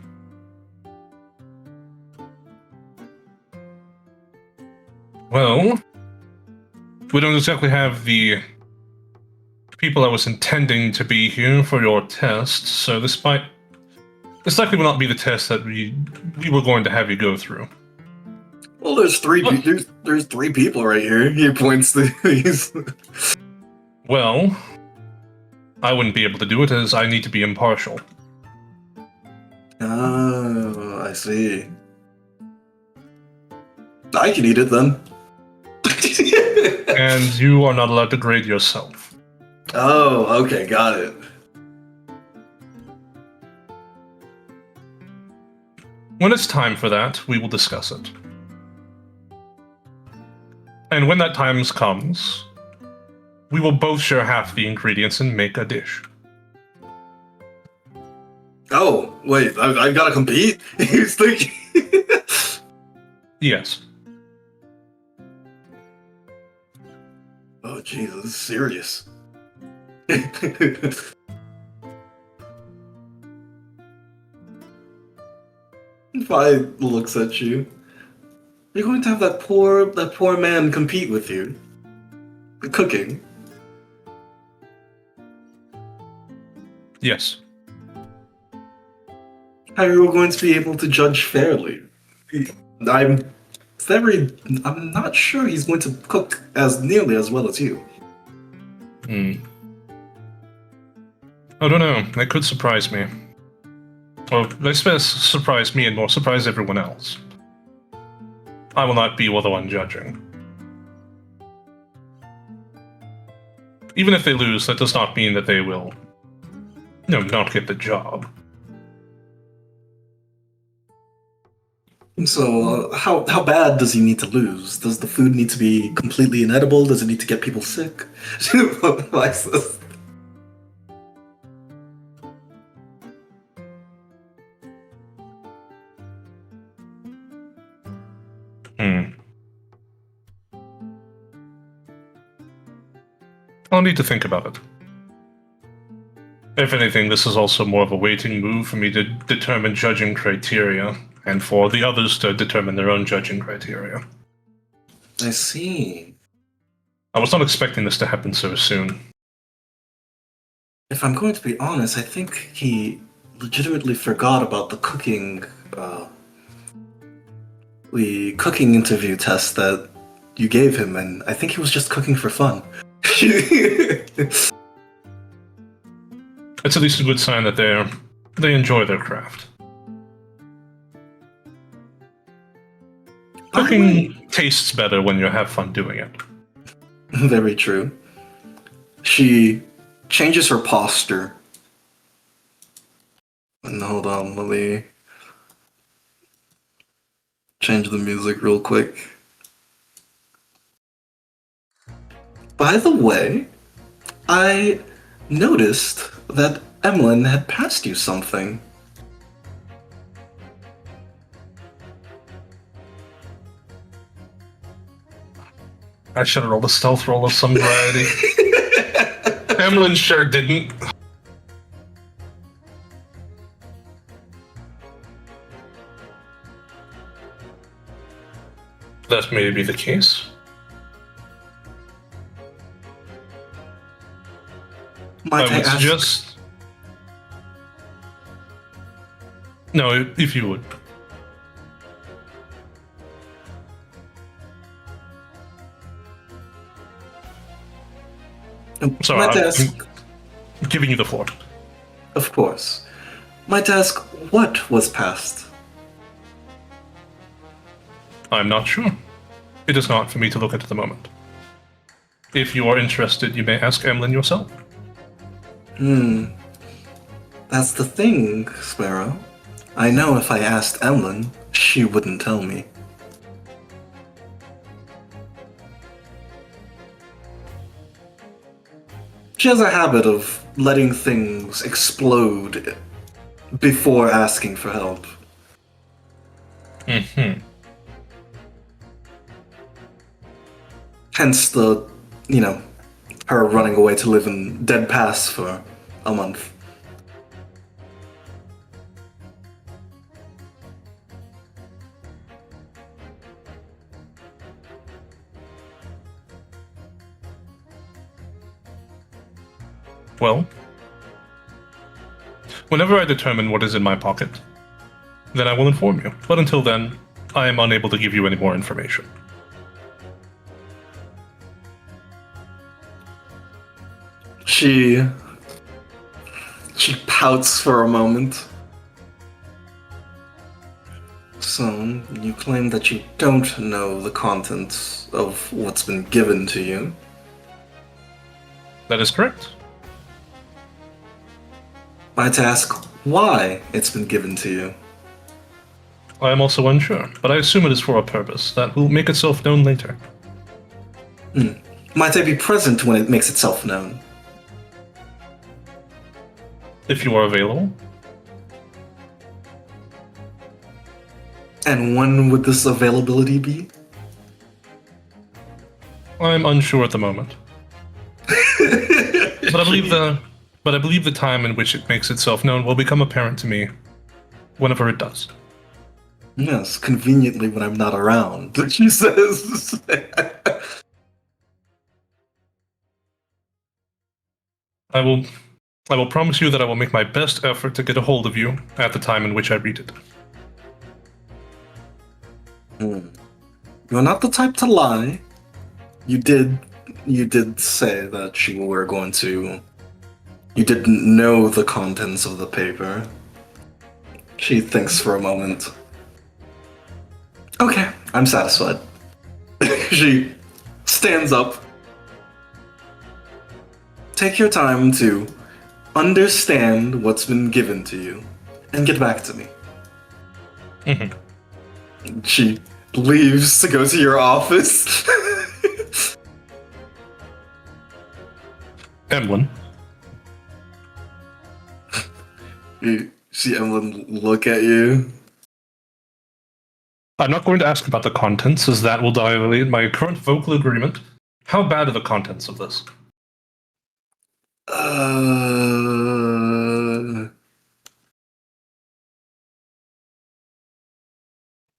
Well, we don't exactly have the people I was intending to be here for your test, so this likely will not be the test that we were going to have you go through. Well, there's there's 3 people right here. He points to these. Well, I wouldn't be able to do it as I need to be impartial. Oh, I see. I can eat it then. And you are not allowed to grade yourself. Oh, okay, got it. When it's time for that, we will discuss it. And when that time comes, we will both share half the ingredients and make a dish. Oh, wait, I've got to compete? He's thinking... Yes. Oh, jeez, this is serious. Vi looks at you. You're going to have that poor man compete with you. Cooking. Yes. How are you going to be able to judge fairly? I'm not sure he's going to cook as nearly as well as you. I don't know. That could surprise me. Well, less surprise me and more surprise everyone else. I will not be the one judging. Even if they lose, that does not mean that they will, not get the job. So, how bad does he need to lose? Does the food need to be completely inedible? Does it need to get people sick? Likes this. I'll need to think about it. If anything, this is also more of a waiting move for me to determine judging criteria, and for the others to determine their own judging criteria. I see. I was not expecting this to happen so soon. If I'm going to be honest, I think he legitimately forgot about the cooking interview test that you gave him, and I think he was just cooking for fun. It's at least a good sign that they enjoy their craft. Cooking tastes better when you have fun doing it. Very true. She changes her posture. And hold on, let me change the music real quick. By the way, I noticed that Emlyn had passed you something. I should have rolled a stealth roll of some variety. Emlyn sure didn't. That may be the case. Might I would ask? suggest... No, if you would. Sorry, Might I ask? I'm giving you the floor. Of course. Might ask, what was passed? I'm not sure. It is not for me to look at the moment. If you are interested, you may ask Emlyn yourself. That's the thing, Sparrow. I know if I asked Emlyn, she wouldn't tell me. She has a habit of letting things explode before asking for help. Mm-hmm. Hence the, her running away to live in Dead Pass for a month. Well, whenever I determine what is in my pocket, then I will inform you. But until then, I am unable to give you any more information. She pouts for a moment. So, you claim that you don't know the contents of what's been given to you. That is correct. Might ask why it's been given to you. I am also unsure, but I assume it is for a purpose that will make itself known later. Might I be present when it makes itself known? If you are available. And when would this availability be? I'm unsure at the moment. But I believe the time in which it makes itself known will become apparent to me whenever it does. Yes, conveniently when I'm not around, she says. I will promise you that I will make my best effort to get a hold of you at the time in which I read it. You're not the type to lie. You did say that you were going to... You didn't know the contents of the paper. She thinks for a moment. Okay, I'm satisfied. She stands up. Take your time to understand what's been given to you and get back to me. She leaves to go to your office. Emlyn, You see Emlyn look at you. I'm not going to ask about the contents, as that will violate my current vocal agreement. How bad are the contents of this?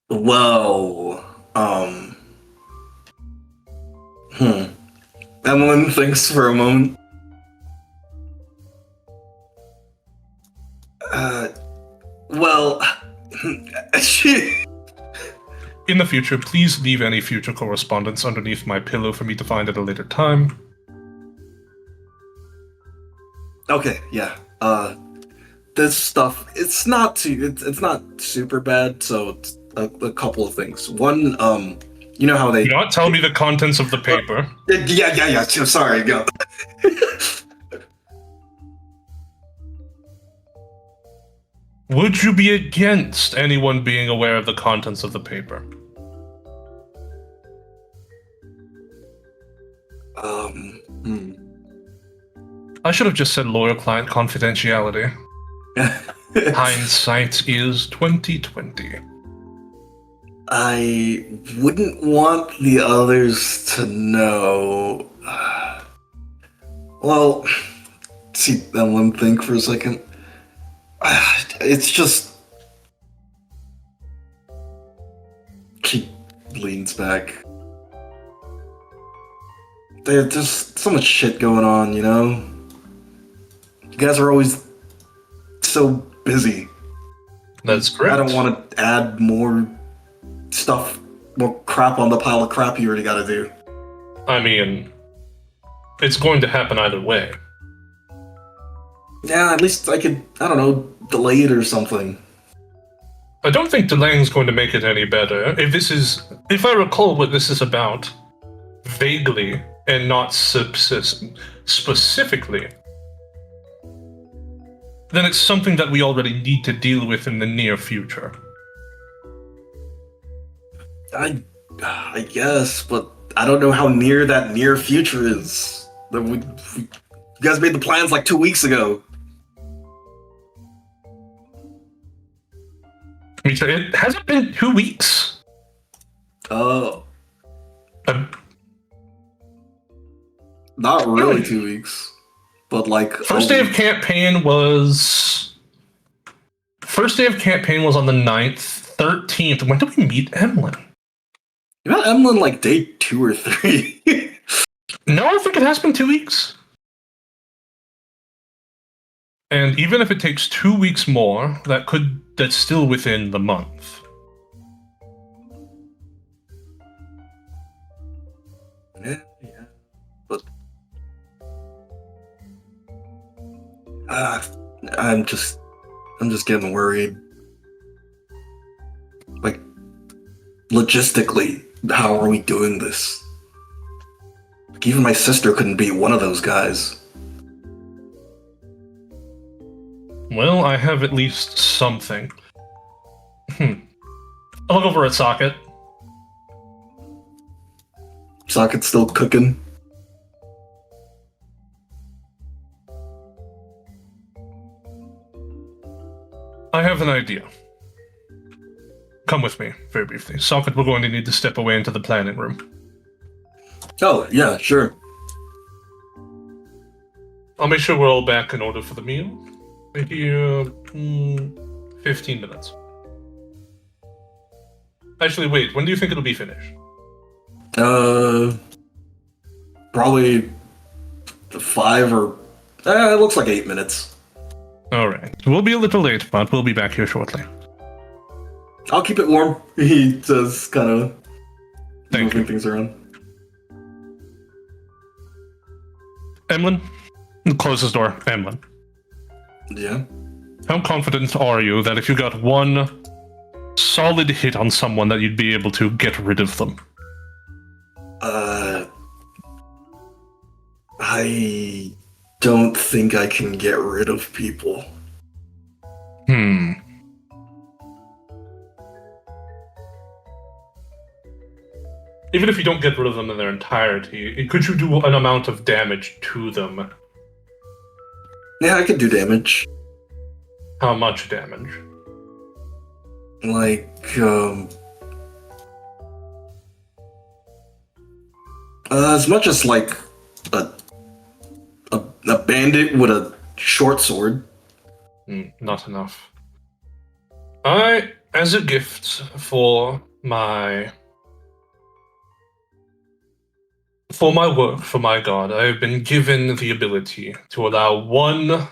Well, Emlyn thinks for a moment. Well, she... In the future, please leave any future correspondence underneath my pillow for me to find at a later time. Okay, yeah. This stuff, it's not super bad, so it's a couple of things. One, you know how they... Do not tell me the contents of the paper. Yeah, sorry, go. Would you be against anyone being aware of the contents of the paper? I should have just said lawyer-client confidentiality. Hindsight is 20/20. I wouldn't want the others to know. Well, see Emlyn think for a second. It's just... She leans back. There's just so much shit going on, you know? You guys are always so busy. That's correct. I don't want to add more stuff, more crap on the pile of crap you already gotta do. I mean, it's going to happen either way. Yeah, at least I could, I don't know, delay it or something. I don't think delaying's going to make it any better. If I recall what this is about, vaguely and not specifically, then it's something that we already need to deal with in the near future. I guess, but I don't know how near that near future is. You guys made the plans like 2 weeks ago. It hasn't been 2 weeks. Not Yeah. really 2 weeks, but like First day of campaign was on the 9th. 13th. When did we meet Emlyn? You met Emlyn like day 2 or 3. No, I think it has been 2 weeks. And even if it takes 2 weeks more, that's still within the month. Yeah, but I'm just getting worried. Like, logistically, how are we doing this? Like, even my sister couldn't be one of those guys. Well, I have at least something. I'll look over at Socket. Socket's still cooking. I have an idea. Come with me, very briefly. Socket, we're going to need to step away into the planning room. Oh, yeah, sure. I'll make sure we're all back in order for the meal. Maybe 15 minutes. Actually, wait, when do you think it'll be finished? Probably 5 or... it looks like 8 minutes. Alright. We'll be a little late, but we'll be back here shortly. I'll keep it warm. He says, kind of Thank moving you. things around. Emlyn? Close his door. Emlyn. Yeah. How confident are you that if you got one solid hit on someone that you'd be able to get rid of them? I don't think I can get rid of people. Even if you don't get rid of them in their entirety, could you do an amount of damage to them? Yeah, I could do damage. How much damage? Like, as much as like a bandit with a short sword. Not enough. As a gift for my work, for my god, I have been given the ability to allow one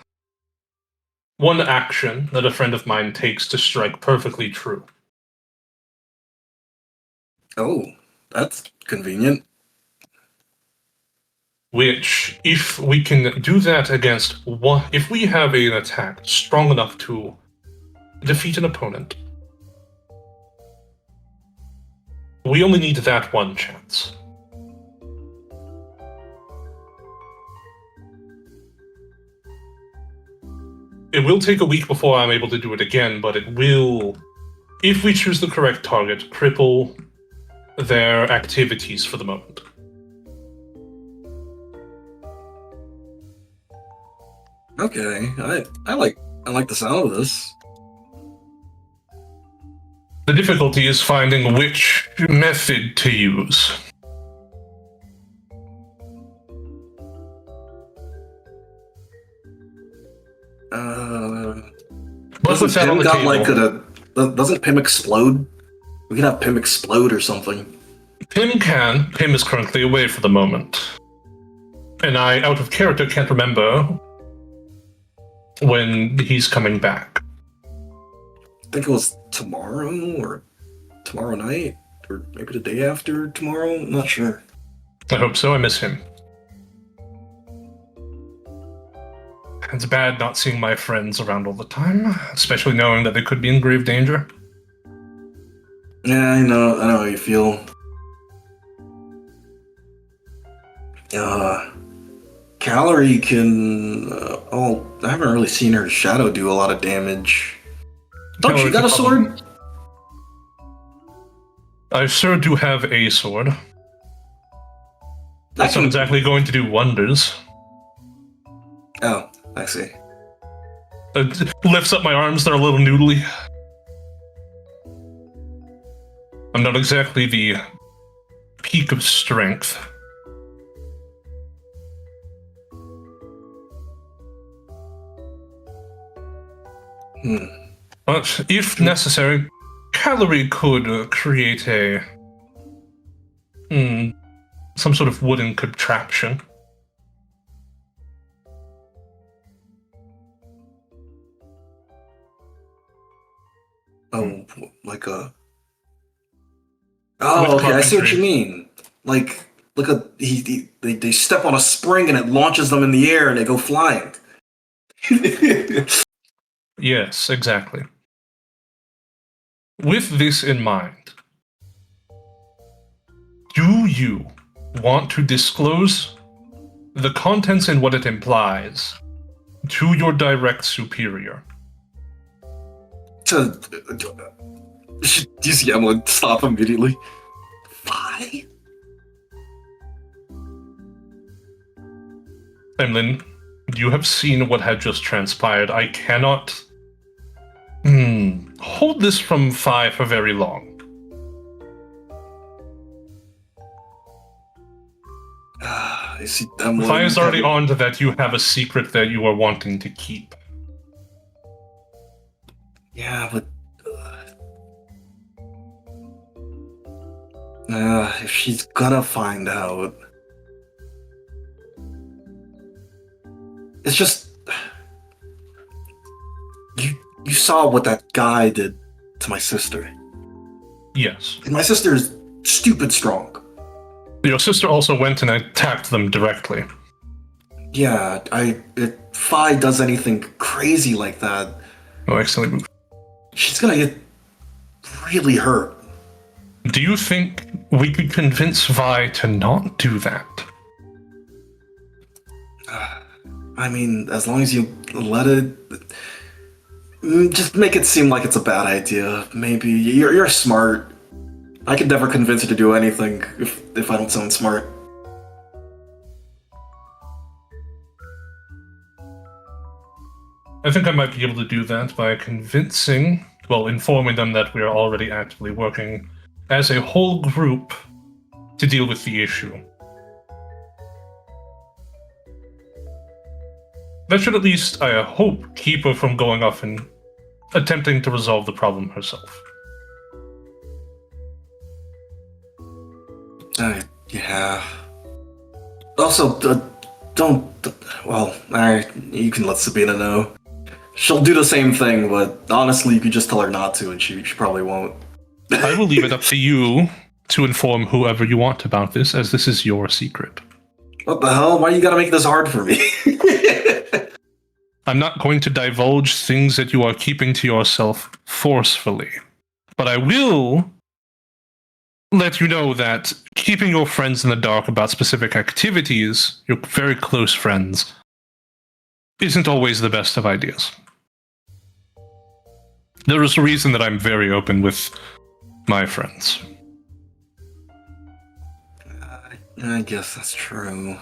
action that a friend of mine takes to strike perfectly true. Oh, that's convenient. Which, if we can do that against one, if we have an attack strong enough to defeat an opponent, we only need that one chance. It will take a week before I'm able to do it again, but it will, if we choose the correct target, cripple their activities for the moment. Okay, I like the sound of this. The difficulty is finding which method to use. Let's put that on the table. Doesn't Pim explode? We can have Pim explode or something. Pim can. Pim is currently away for the moment. And I, out of character, can't remember when he's coming back. I think it was tomorrow or tomorrow night or maybe the day after tomorrow. I'm not sure. I hope so. I miss him. It's bad not seeing my friends around all the time, especially knowing that they could be in grave danger. Yeah, I know how you feel. Calorie can. I haven't really seen her shadow do a lot of damage. Don't you Calorie got a could probably- sword? I sure do have a sword. I It's not exactly going to do wonders. Oh, I see. It lifts up my arms, they're a little noodly. I'm not exactly the peak of strength. But if necessary, Calorie could create a some sort of wooden contraption. Oh, like a. Oh, With okay. I see what carpentry. you mean. Like they step on a spring and it launches them in the air and they go flying. Yes, exactly. With this in mind, do you want to disclose the contents and what it implies to your direct superior? You see, I'm gonna stop immediately. Why? Emlyn, you have seen what had just transpired. I cannot hold this from Fi for very long. I see. I'm Fi is already on to that you have a secret that you are wanting to keep. Yeah, but if she's gonna find out, it's just you saw what that guy did to my sister. Yes. And my sister is stupid strong. Your sister also went and attacked them directly. Yeah, if Fi does anything crazy like that, Oh, excellent move. she's gonna get really hurt. Do you think we could convince Vi to not do that? I mean, as long as you let it, just make it seem like it's a bad idea. Maybe you're smart. I could never convince her to do anything if I don't sound smart. I think I might be able to do that by informing them that we are already actively working as a whole group to deal with the issue. That should at least, I hope, keep her from going off and attempting to resolve the problem herself. Yeah. Also, don't. Well, you can let Sabina know. She'll do the same thing, but honestly, you could just tell her not to, and she probably won't. I will leave it up to you to inform whoever you want about this, as this is your secret. What the hell? Why you gotta make this hard for me? I'm not going to divulge things that you are keeping to yourself forcefully, but I will let you know that keeping your friends in the dark about specific activities, your very close friends, isn't always the best of ideas. There is a reason that I'm very open with my friends. I guess that's true.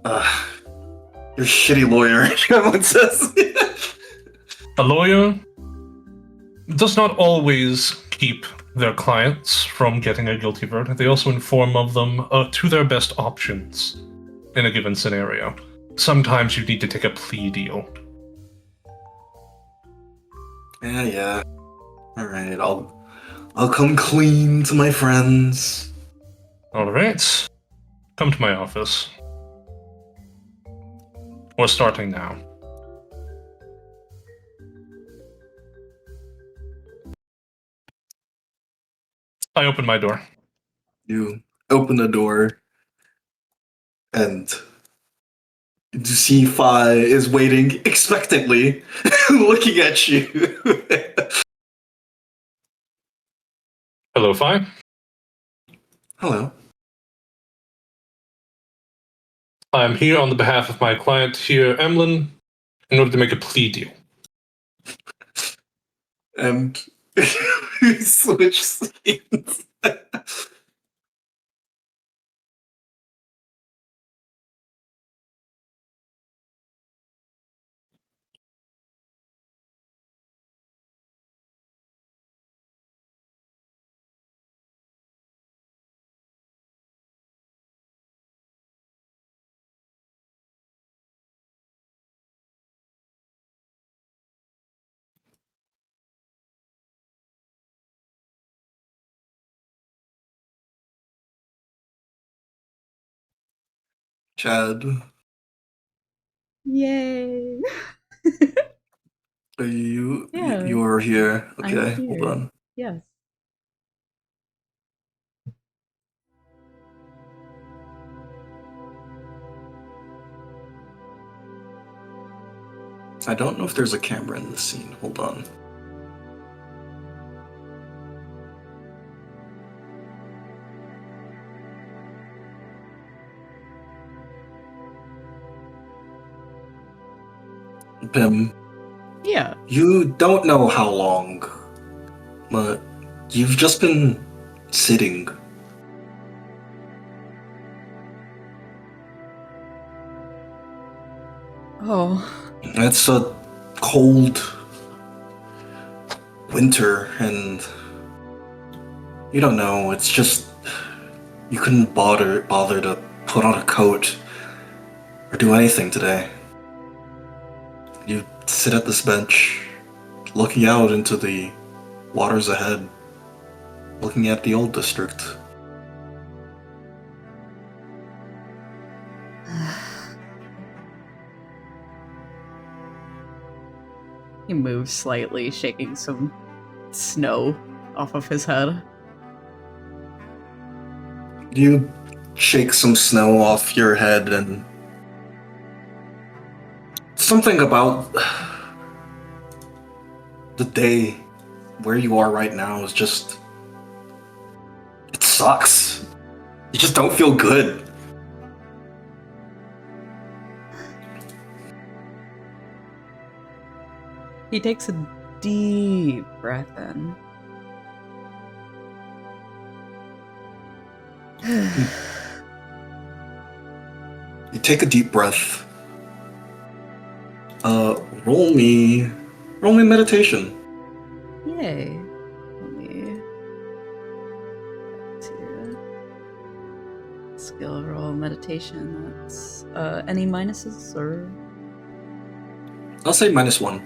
You're a shitty lawyer, everyone says. A lawyer does not always keep their clients from getting a guilty verdict. They also inform of them to their best options in a given scenario. Sometimes you need to take a plea deal. Yeah. Alright, I'll come clean to my friends. Alright. Come to my office. We're starting now. I open my door. You open the door, and C5 is waiting expectantly, looking at you. Hello, Fi. Hello. I'm here on the behalf of my client here, Emlyn, in order to make a plea deal. And we switch scenes. Chad, Yay! are you Yeah. you're here? I'm Okay, hold here. on. Yes. I don't know if there's a camera in this scene. Hold on. Pim, Yeah. you don't know how long, but you've just been sitting. Oh. It's a cold winter, and you don't know. It's just you couldn't bother to put on a coat or do anything today. You sit at this bench, looking out into the waters ahead, looking at the old district. He moves slightly, shaking some snow off of his head. You shake some snow off your head, and something about the day where you are right now is just... it sucks. You just don't feel good. He takes a deep breath in. You take a deep breath. Roll me meditation. Yay. Let me to skill roll meditation. That's any minuses or I'll say -1.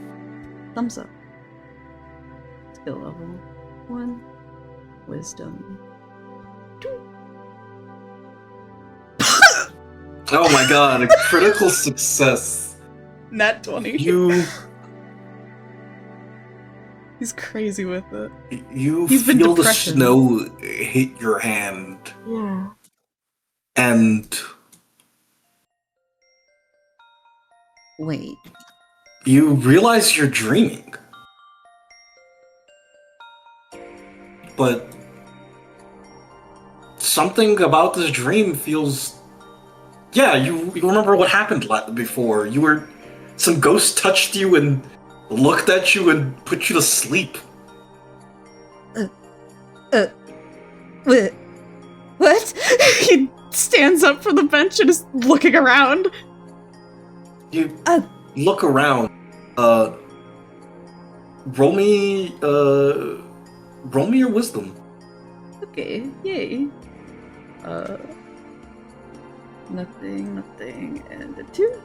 thumbs up. Skill level 1. Wisdom. Oh my god, a critical success. Nat 20. He's crazy with it. You He's been feel the depression. snow hit your hand, Yeah. and Wait. you realize you're dreaming. But something about this dream feels... yeah, you remember what happened before. Some ghost touched you and looked at you and put you to sleep. What? He stands up from the bench and is looking around. You look around. Roll me your wisdom. Okay, yay. Nothing, and a 2.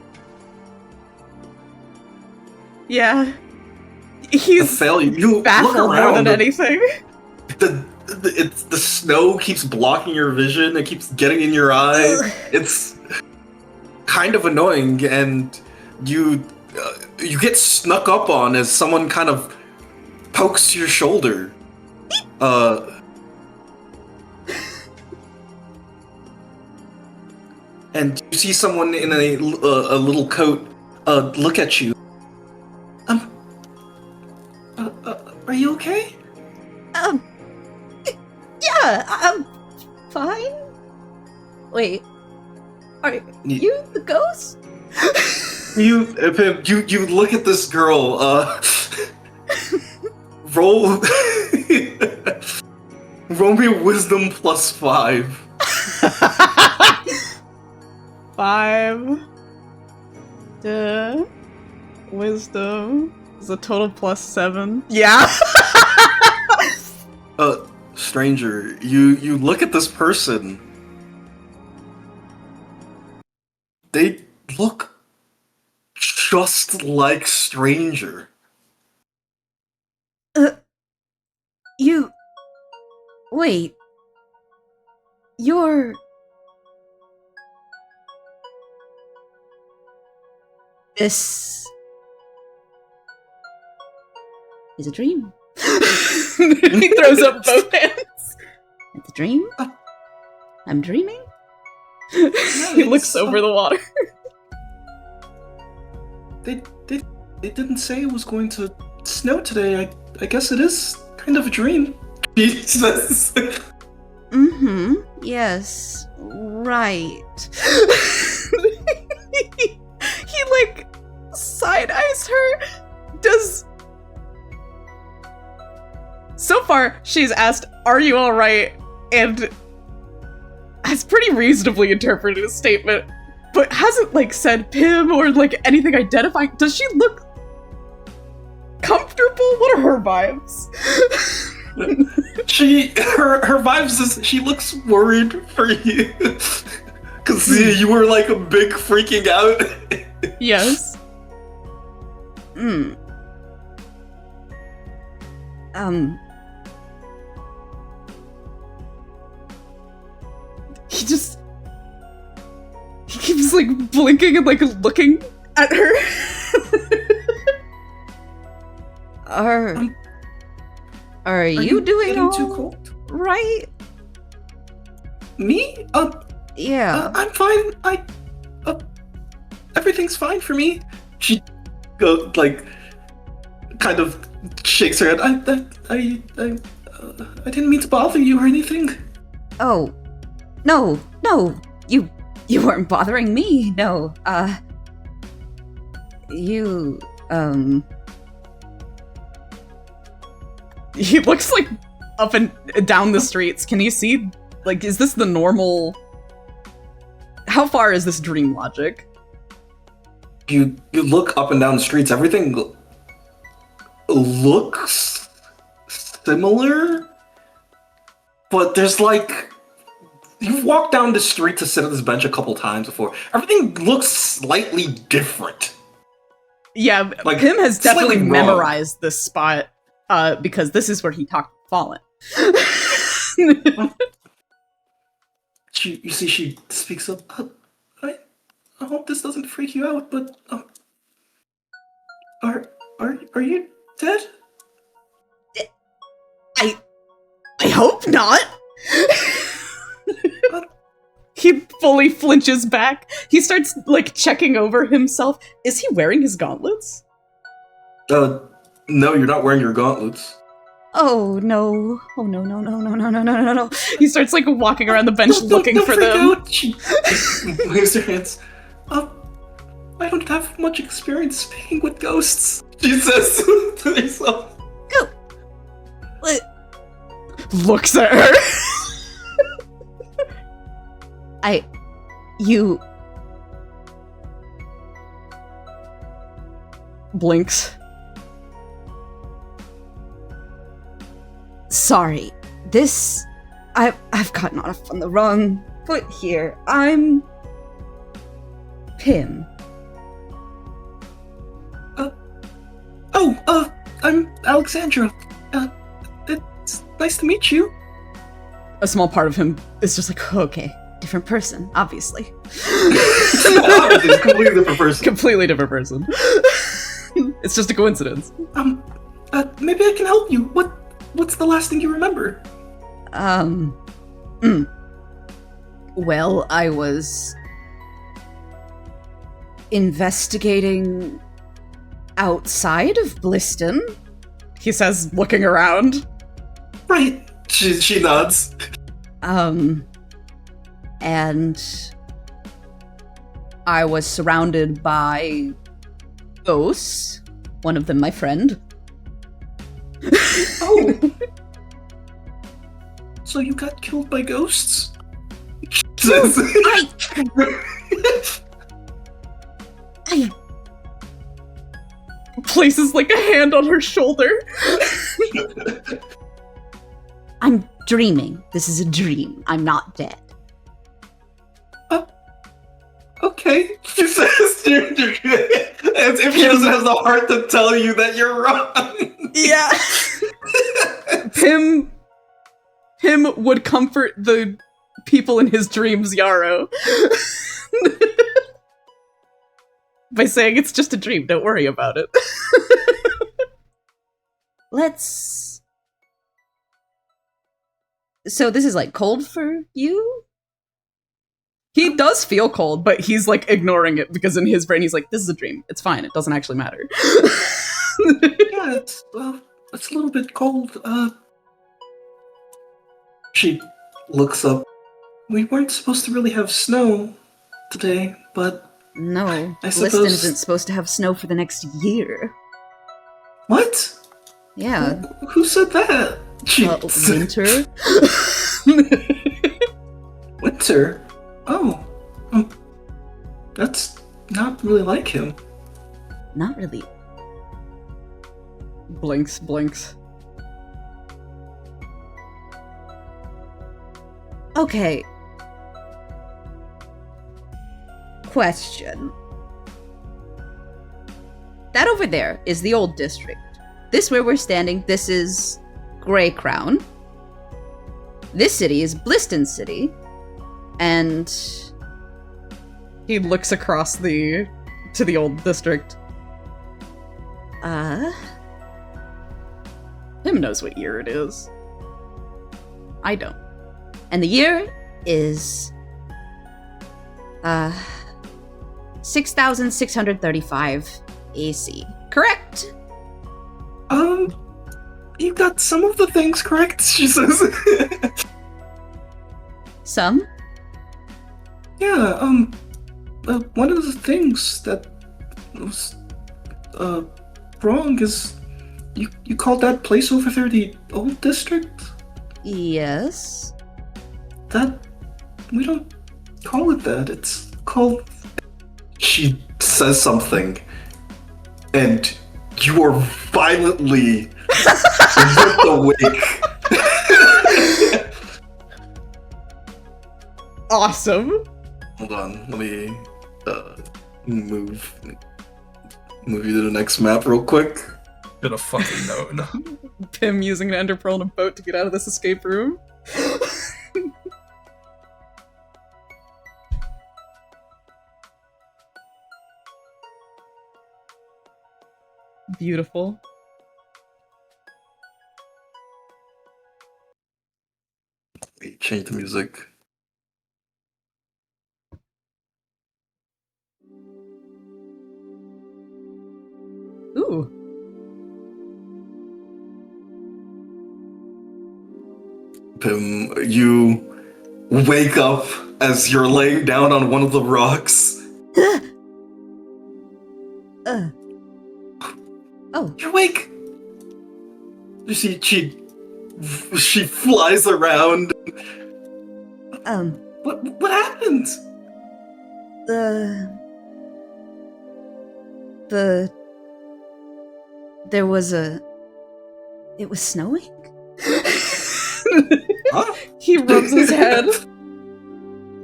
Yeah. He's Failure. You look baffled more around. than anything. The snow keeps blocking your vision. It keeps getting in your eye. It's kind of annoying, and you get snuck up on as someone kind of pokes your shoulder. and you see someone in a little coat look at you. Are you okay? Yeah, I'm fine. Wait, are you the ghost? You look at this girl. Roll me a wisdom +5. 5 to wisdom is a total +7. Yeah. Stranger, you look at this person. They look just like Stranger. Wait. You're... This... is a dream. He throws up both hands. It's a dream? I'm dreaming? He looks over the water. They didn't say it was going to snow today. I guess it is kind of a dream. Jesus. Mm-hmm. Yes. Right. He like side-eyes her. So far, she's asked, "Are you all right?" and has pretty reasonably interpreted his statement, but hasn't like said Pim or like anything identifying. Does she look comfortable? What are her vibes? Her vibes is she looks worried for you. Cause you were like a big freaking out. Yes. He keeps like blinking and like looking at her. Are you doing getting all too cold? right? Me? Yeah. I'm fine. Everything's fine for me. She kind of shakes her head. I didn't mean to bother you or anything. Oh, no, you weren't bothering me. No, you, He looks like up and down the streets. Can you see, like, is this the normal? How far is this dream logic? You look up and down the streets. Everything looks similar, but there's like you've walked down the street to sit at this bench a couple times before. Everything looks slightly different. Yeah, Like, Pim has definitely slightly wrong. memorized this spot because this is where he talked to Fallen. You see, she speaks up. I hope this doesn't freak you out, but are you dead? I hope not. He fully flinches back. He starts like checking over himself. Is he wearing his gauntlets? No, you're not wearing your gauntlets. oh no, no. He starts like walking around the bench looking don't for freak them. out. She waves her hands. I don't have much experience speaking with ghosts. She says to herself. Go. Looks at her. You Blinks. sorry. I've gotten off on the wrong foot here. I'm Pim. I'm Alexandra. It's nice to meet you. A small part of him is just like, Okay, different person, obviously. It's a completely different person. completely different person. It's just a coincidence. Maybe I can help you. What's the last thing you remember? Well, I was investigating outside of Bliston, he says, looking around. Right. She nods. And I was surrounded by ghosts. One of them my friend. Oh. So you got killed by ghosts? I places like a hand on her shoulder. I'm dreaming. This is a dream. I'm not dead. Okay. She says you're good. As if she doesn't have the heart to tell you that you're wrong. Yeah. Pim would comfort the people in his dreams, Yarrow. By saying it's just a dream, don't worry about it. So this is like cold for you? He does feel cold, but he's like ignoring it because in his brain he's like, this is a dream. It's fine. It doesn't actually matter. Yeah, it's a little bit cold. She looks up. We weren't supposed to really have snow today, but No, I Bliston suppose- isn't supposed to have snow for the next year. what? Yeah, Who said that? She winter. Winter? Oh. That's not really like him. Not really. Blinks. Okay. Question. That over there is the old district. This where we're standing, this is Grey Crown. This city is Bliston City. And he looks across to the old district. Him knows what year it is. I don't. And the year is 6,635 AC. Correct? You got some of the things correct, she says. Some? Yeah, one of the things that was, wrong is you called that place over there the old district? Yes. That, we don't call it that, it's called... She says something, and you are violently ripped awake. Awesome. Hold on, let me move you to the next map real quick. Should have fucking known. Pim using an ender pearl and a boat to get out of this escape room. Beautiful. Wait, change the music. Ooh. Pim, you wake up as you're laying down on one of the rocks. Oh. You're awake. She flies around. What happened? There was it was snowing? Huh? He rubs his head.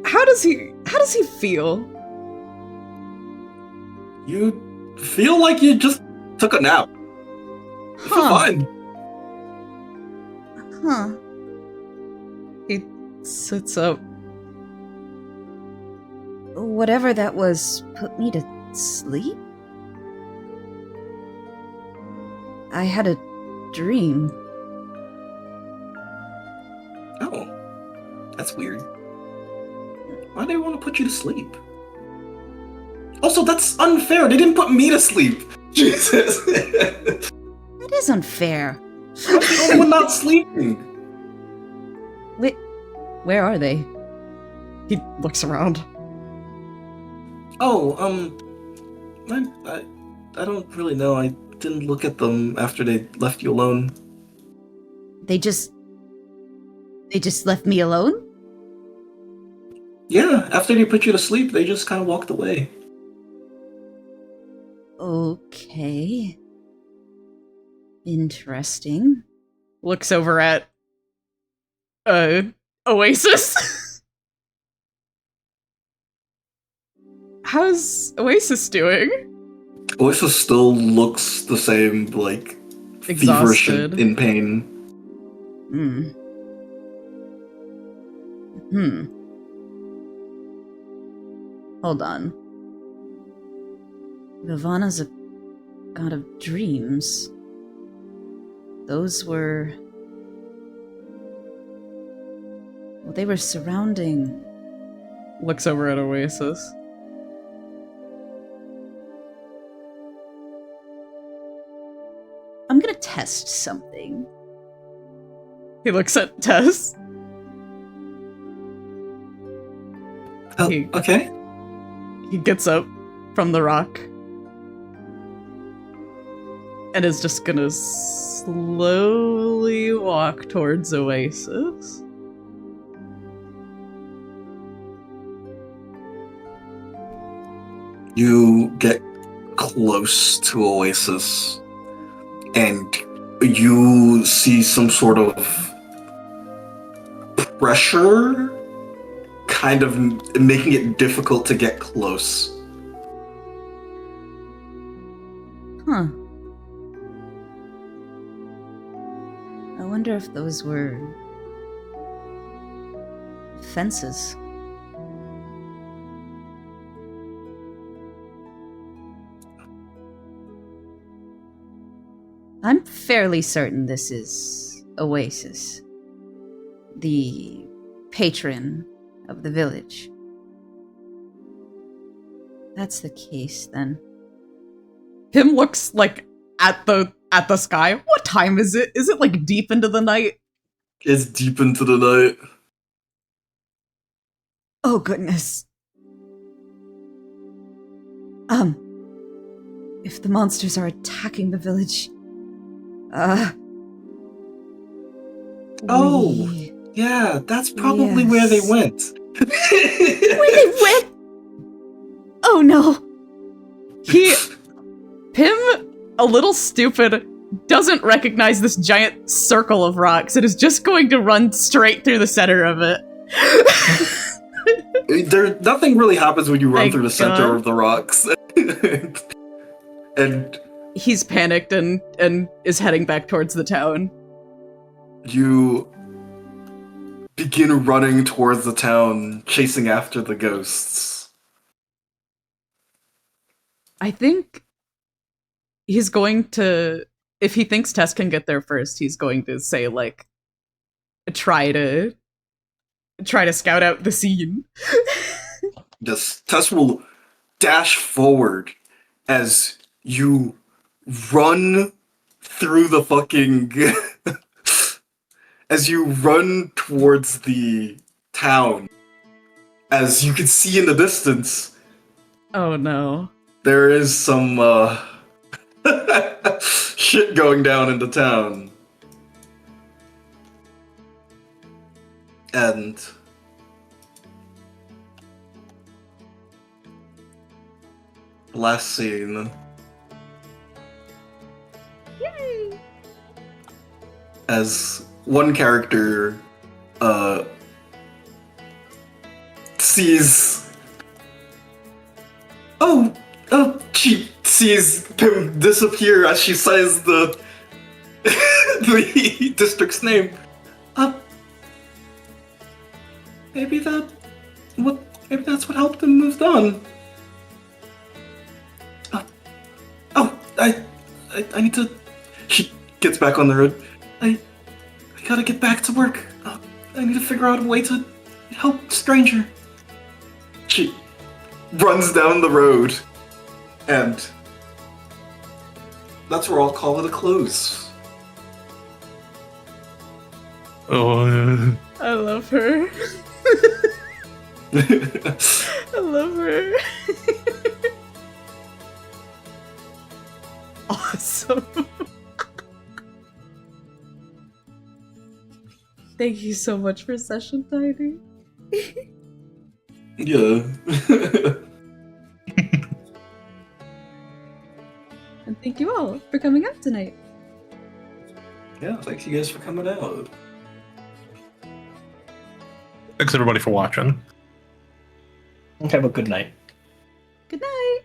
How does he feel? You feel like you just took a nap. You feel Huh. fine. Huh. He sits up. Whatever that was put me to sleep? I had a dream. Oh, that's weird. Why do they want to put you to sleep? Also, that's unfair. They didn't put me to sleep. Jesus. That is unfair. I'm the only one not sleeping. Wait, where are they? He looks around. Oh, I don't really know. I didn't look at them after they left you alone. They just left me alone? Yeah, after they put you to sleep, they just kind of walked away. Okay. Interesting. Looks over at Oasis. How's Oasis doing? Oasis still looks the same, like, feverish and Exhausted. in pain. Hold on. Vivana's a god of dreams. Those were... Well, they were surrounding... Looks over at Oasis. I'm gonna test something. He looks at Tess. Oh, He- okay. He gets up from the rock and is just gonna slowly walk towards Oasis. You get close to Oasis, and you see some sort of pressure kind of making it difficult to get close. Huh. I wonder if those were... fences. I'm fairly certain this is Oasis, the patron of the village. That's the case, then. Him looks like at the sky. What time is it? Is it like deep into the night? It's deep into the night. Oh, goodness. If the monsters are attacking the village... Oh. we- Yeah, that's probably where they Yes. went. Where they went? Oh, no. Him, a little stupid, doesn't recognize this giant circle of rocks. It is just going to run straight through the center of it. Nothing really happens when you run Thank through the center God. of the rocks. And He's panicked and is heading back towards the town. you begin running towards the town, chasing after the ghosts. I think he's going to, if he thinks Tess can get there first, he's going to say, like, try to scout out the scene. Tess will dash forward as you run through the fucking... as you run towards the town. As you can see in the distance, Oh no. there is some, shit going down in the town. And... last scene. Yay! As one character, sees... she sees him disappear as she says the... the district's name. Maybe that's what helped him move on. I need to... She gets back on the road. I gotta get back to work. I need to figure out a way to help Stranger. She runs down the road, and that's where I'll call it a close. Oh, I love her. I love her. Awesome. Thank you so much for session timing. Yeah. And thank you all for coming out tonight. Yeah, thanks you guys for coming out. thanks everybody for watching. Have a good night. Good night.